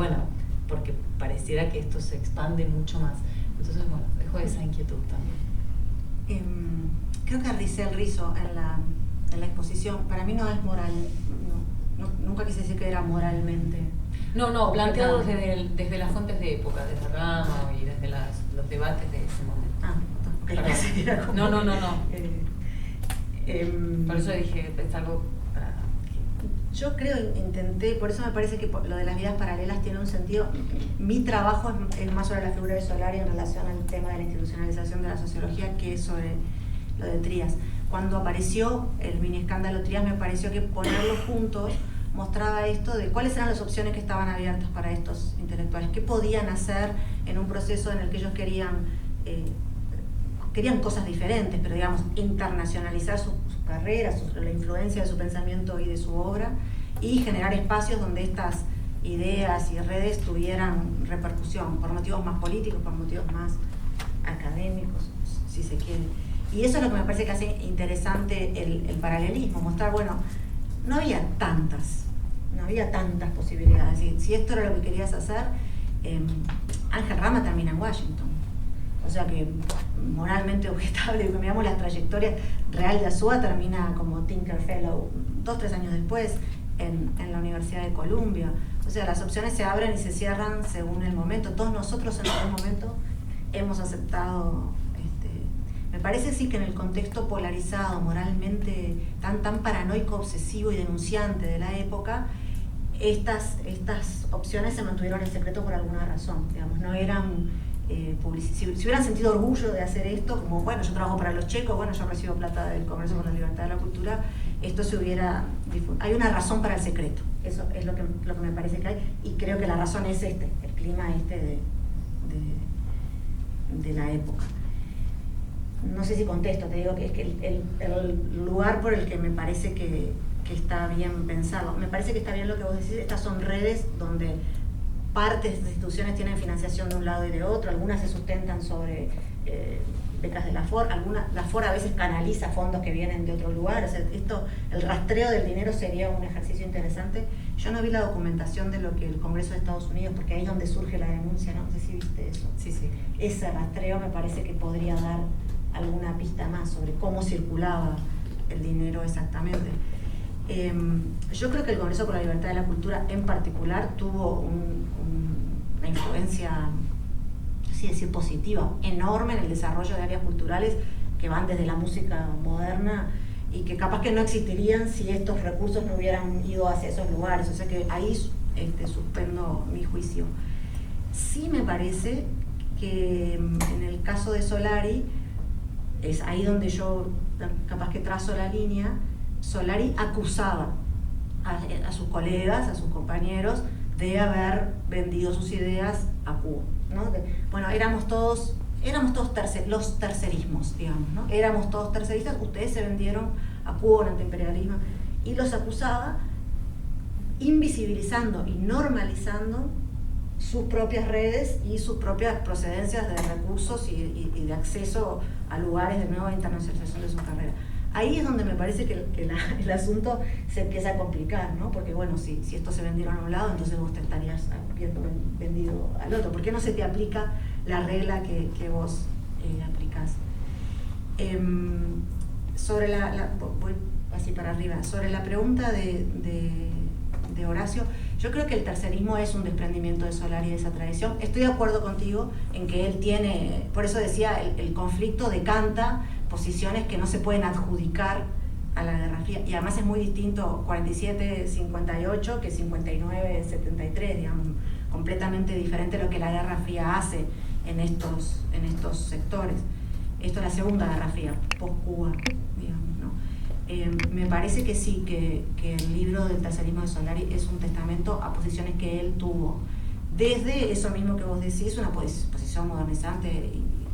Speaker 1: pareciera que esto se expande mucho más. Entonces, dejo esa inquietud también.
Speaker 2: Creo que Rizel Rizo en la exposición, para mí no es moral, nunca quise decir que era moralmente.
Speaker 1: No, planteado desde las fuentes de época, desde Rama y desde los debates de ese momento. No. Por eso dije, es algo para...
Speaker 2: Yo intenté, por eso me parece que lo de las vidas paralelas tiene un sentido. Mi trabajo es más sobre la figura de Solari en relación al tema de la institucionalización de la sociología que sobre lo de Trías. Cuando apareció el mini escándalo Trías, me pareció que ponerlos juntos mostraba esto de cuáles eran las opciones que estaban abiertas para estos intelectuales, qué podían hacer en un proceso en el que ellos querían cosas diferentes, pero internacionalizar su carrera, la influencia de su pensamiento y de su obra, y generar espacios donde estas ideas y redes tuvieran repercusión, por motivos más políticos, por motivos más académicos, si se quiere. Y eso es lo que me parece que hace interesante el paralelismo, mostrar, bueno, no había tantas posibilidades. Si esto era lo que querías hacer, Ángel Rama termina en Washington. O sea que moralmente objetable, que miramos la trayectoria real de Azúa, termina como Tinker Fellow 2-3 años después en la Universidad de Columbia. O sea, las opciones se abren y se cierran según el momento. Todos nosotros en algún momento hemos aceptado, me parece sí que en el contexto polarizado, moralmente tan paranoico, obsesivo y denunciante de la época, estas opciones se mantuvieron en secreto por alguna razón, digamos, no eran si hubieran sentido orgullo de hacer esto, como bueno, yo trabajo para los checos, bueno, yo recibo plata del comercio con la libertad de la cultura, esto se hubiera difundido. Hay una razón para el secreto, eso es lo que me parece que hay, y creo que la razón es el clima de la época. No sé si contesto, te digo que es que el lugar por el que me parece que está bien pensarlo, me parece que está bien lo que vos decís, estas son redes donde partes de instituciones tienen financiación de un lado y de otro, algunas se sustentan sobre becas de la FOR, la FOR a veces canaliza fondos que vienen de otro lugar, o sea, el rastreo del dinero sería un ejercicio interesante. Yo no vi la documentación de lo que el Congreso de Estados Unidos, porque ahí es donde surge la denuncia, no sé si viste eso.
Speaker 1: Sí.
Speaker 2: Ese rastreo me parece que podría dar alguna pista más sobre cómo circulaba el dinero exactamente. Yo creo que el Congreso por la Libertad de la Cultura en particular tuvo una influencia, así decir, positiva, enorme en el desarrollo de áreas culturales que van desde la música moderna y que capaz que no existirían si estos recursos no hubieran ido hacia esos lugares. O sea que ahí suspendo mi juicio. Sí me parece que en el caso de Solari, es ahí donde yo capaz que trazo la línea. Solari acusaba a sus colegas, a sus compañeros, de haber vendido sus ideas a Cuba, ¿no? Bueno, éramos todos los tercerismos, digamos, ¿no? Éramos todos terceristas, ustedes se vendieron a Cuba en antiimperialismo, y los acusaba invisibilizando y normalizando sus propias redes y sus propias procedencias de recursos y de acceso a lugares de nueva internacionalización de su carrera. Ahí es donde me parece que el asunto se empieza a complicar, ¿no? Porque bueno, si estos se vendieron a un lado, entonces vos te estarías viendo vendido al otro. ¿Por qué no se te aplica la regla que vos aplicás? Sobre voy así para arriba, sobre la pregunta de Horacio, yo creo que el tercerismo es un desprendimiento de Solari de esa tradición. Estoy de acuerdo contigo en que él tiene, por eso decía, el conflicto decanta posiciones que no se pueden adjudicar a la Guerra Fría, y además es muy distinto 47-58 que 59-73, digamos, completamente diferente lo que la Guerra Fría hace en estos sectores. Esto es la segunda Guerra Fría, post-Cuba, digamos, ¿no? Me parece que sí, que el libro del tercerismo de Solari es un testamento a posiciones que él tuvo. Desde eso mismo que vos decís, una posición modernizante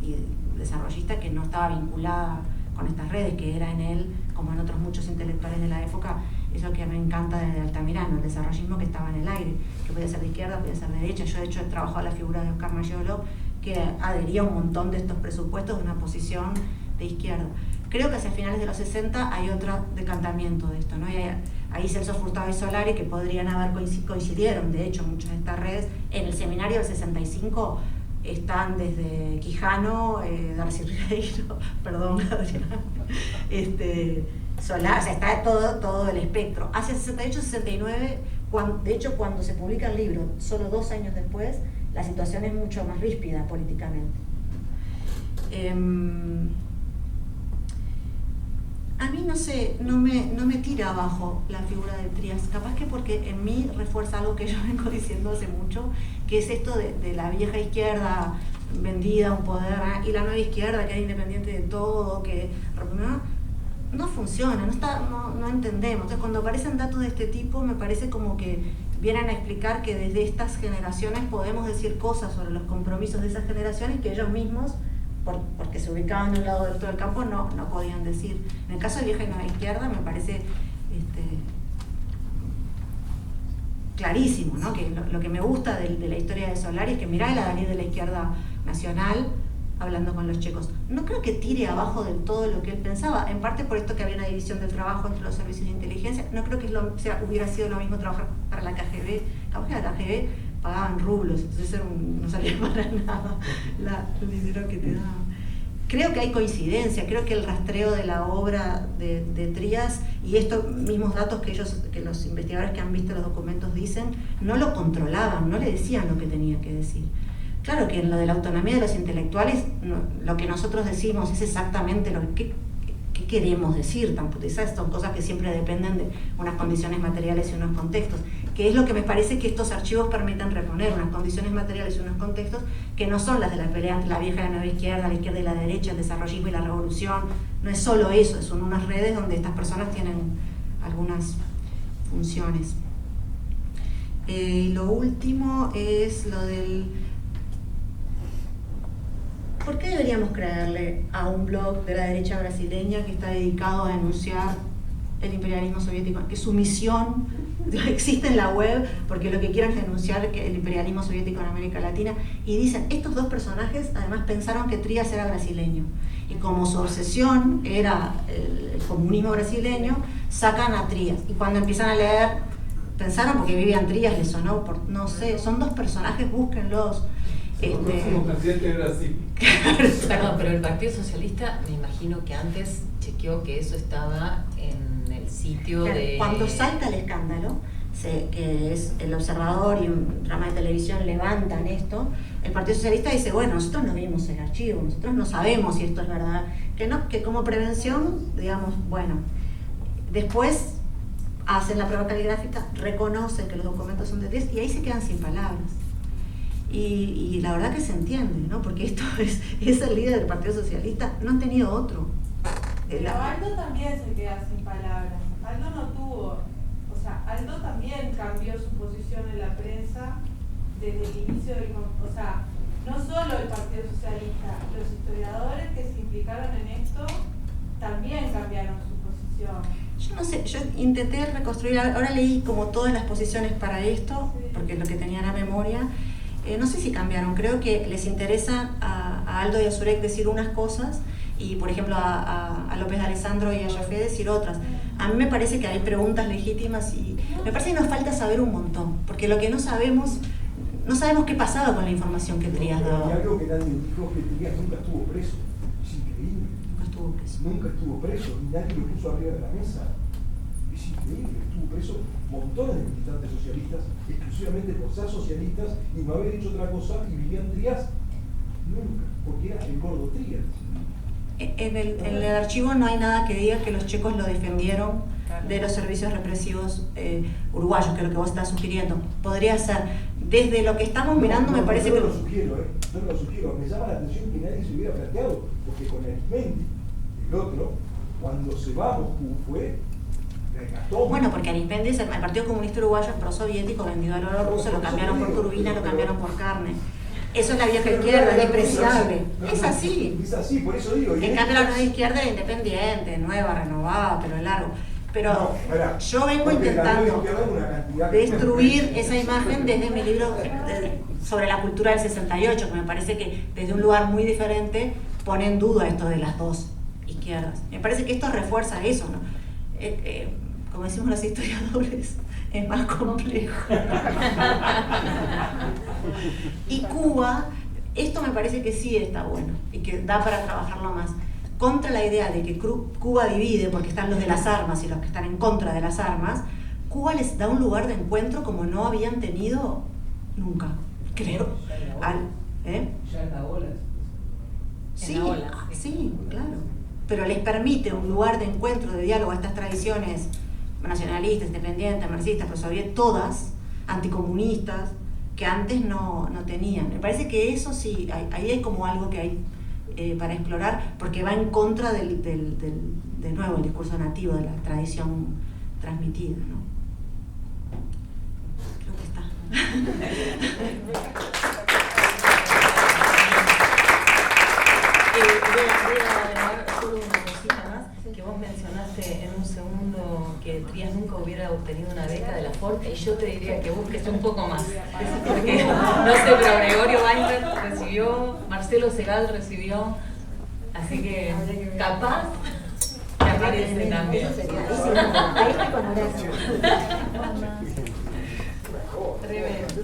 Speaker 2: y desarrollista que no estaba vinculada con estas redes, que era en él, como en otros muchos intelectuales de la época, eso que me encanta de Altamirano, el desarrollismo que estaba en el aire, que podía ser de izquierda, podía ser de derecha. Yo de hecho he trabajado la figura de Oscar Mayolo, que adhería a un montón de estos presupuestos de una posición de izquierda. Creo que hacia finales de los 60 hay otro decantamiento de esto, ¿no? Y ahí Celso Furtado y Solari, que podrían haber coincidieron, de hecho, muchas de estas redes, en el seminario del 65 están desde Quijano, Darcy Ribeiro, perdón, Adriana, Solari, o sea, está todo el espectro. Hacia 68-69, de hecho, cuando se publica el libro, solo 2 años después, la situación es mucho más ríspida políticamente. A mí no me tira abajo la figura de Trías, capaz que porque en mí refuerza algo que yo vengo diciendo hace mucho, que es esto de la vieja izquierda vendida a un poder, y la nueva izquierda que era independiente de todo, que no funciona, no entendemos. Entonces cuando aparecen datos de este tipo me parece como que vienen a explicar que desde estas generaciones podemos decir cosas sobre los compromisos de esas generaciones que ellos mismos, porque se ubicaban de un lado del todo el campo, no podían decir. En el caso de vieja y nueva izquierda me parece clarísimo, ¿no? Que lo que me gusta de la historia de Solari es que mirá el advenir de la izquierda nacional hablando con los checos. No creo que tire abajo del todo lo que él pensaba, en parte por esto que había una división del trabajo entre los servicios de inteligencia. No creo que hubiera sido lo mismo trabajar para la KGB. Capaz que la KGB pagaban rublos, entonces no salía para nada el dinero que te daban. Creo que hay coincidencia, creo que el rastreo de la obra de Trías y estos mismos datos que los investigadores que han visto los documentos dicen, no lo controlaban, no le decían lo que tenía que decir. Claro que en lo de la autonomía de los intelectuales, lo que nosotros decimos es exactamente lo que queremos decir, esas son cosas que siempre dependen de unas condiciones materiales y unos contextos, que es lo que me parece que estos archivos permiten reponer, unas condiciones materiales y unos contextos que no son las de la pelea entre la vieja y la nueva izquierda, la izquierda y la derecha, el desarrollismo y la revolución. No es solo eso, son unas redes donde estas personas tienen algunas funciones. Lo último es lo del... ¿Por qué deberíamos creerle a un blog de la derecha brasileña que está dedicado a denunciar el imperialismo soviético? Que su misión existe en la web porque lo que quieren es denunciar el imperialismo soviético en América Latina, y dicen, estos dos personajes además pensaron que Trías era brasileño, y como su obsesión era el comunismo brasileño, sacan a Trías, y cuando empiezan a leer, pensaron porque vivían Trías, les sonó, no sé, son dos personajes, búsquenlos.
Speaker 6: Como presidente de Brasil.
Speaker 1: Perdón, pero el Partido Socialista, me imagino que antes chequeó que eso estaba en el sitio de...
Speaker 2: Cuando salta el escándalo, que es El Observador y un programa de televisión levantan esto, el Partido Socialista dice, bueno, nosotros no vimos el archivo, nosotros no sabemos si esto es verdad, que como prevención, digamos, bueno, después hacen la prueba caligráfica, reconocen que los documentos son de Trías y ahí se quedan sin palabras. Y la verdad que se entiende, ¿no? Porque esto es el líder del Partido Socialista, no han tenido otro.
Speaker 7: Pero Aldo también se queda sin palabras. Aldo no tuvo, o sea, Aldo también cambió su posición en la prensa desde el inicio del, o sea, no solo el Partido Socialista, los historiadores que se implicaron en esto también cambiaron su posición.
Speaker 2: Yo no sé, yo intenté reconstruir, ahora leí como todas las posiciones para esto, porque lo que tenía era memoria. No sé si cambiaron, creo que les interesa a Aldo y a Zurek decir unas cosas y, por ejemplo, a López de Alessandro y a Jaffe decir otras. A mí me parece que hay preguntas legítimas y me parece que nos falta saber un montón, porque lo que no sabemos qué pasaba con la información que Trías daba.
Speaker 6: Y algo que nadie dijo, que Trías nunca estuvo preso. Es increíble.
Speaker 2: Nunca estuvo preso.
Speaker 6: Nunca estuvo preso y nadie lo puso arriba de la mesa. Es increíble, estuvo preso montones de militantes socialistas, exclusivamente por ser socialistas y no haber hecho otra cosa, y vivían Trías nunca, porque era el gordo Trías.
Speaker 2: En el archivo no hay nada que diga que los checos lo defendieron de los servicios represivos uruguayos, que es lo que vos estás sugiriendo. Podría ser, desde lo que estamos mirando, me parece que...
Speaker 6: No lo sugiero, me llama la atención que nadie se hubiera planteado, porque con Arismendi, el otro, cuando se va a Moscú fue...
Speaker 2: Bueno, porque Arismendi, el Partido Comunista Uruguayo es prosoviético, vendido al oro ruso, lo cambiaron por turbina, lo cambiaron por carne. Eso es la vieja izquierda, es despreciable. Es así.
Speaker 6: Es así, por eso digo.
Speaker 2: En cambio, la nueva izquierda era independiente, nueva, renovada, pelo largo. Pero yo vengo intentando destruir esa imagen desde mi libro sobre la cultura del 68, que me parece que desde un lugar muy diferente pone en duda esto de las dos izquierdas. Me parece que esto refuerza eso, ¿no? Como decimos los historiadores, es más complejo. Y Cuba, esto me parece que sí está bueno y que da para trabajarlo más. Contra la idea de que Cuba divide porque están los de las armas y los que están en contra de las armas, Cuba les da un lugar de encuentro como no habían tenido nunca, creo.
Speaker 4: Ya en la ola.
Speaker 2: Sí, sí, claro. Pero les permite un lugar de encuentro, de diálogo a estas tradiciones nacionalistas, independientes, marxistas, prosoviéticas, todas, anticomunistas, que antes no tenían. Me parece que eso sí, ahí hay como algo que hay para explorar, porque va en contra de nuevo, el discurso nativo, de la tradición transmitida, ¿no? Creo que está. Voy a agregar solo una cosita más, que vos mencionaste en un segundo que Trías nunca hubiera obtenido una beca de la FORC, y yo te diría que busques un poco más, porque no sé, pero Gregorio Weinberg recibió, Marcelo
Speaker 1: Marcelo Segal recibió, así que capaz que aparece también.
Speaker 8: Ahí estoy con Horacio.
Speaker 1: Tremendo.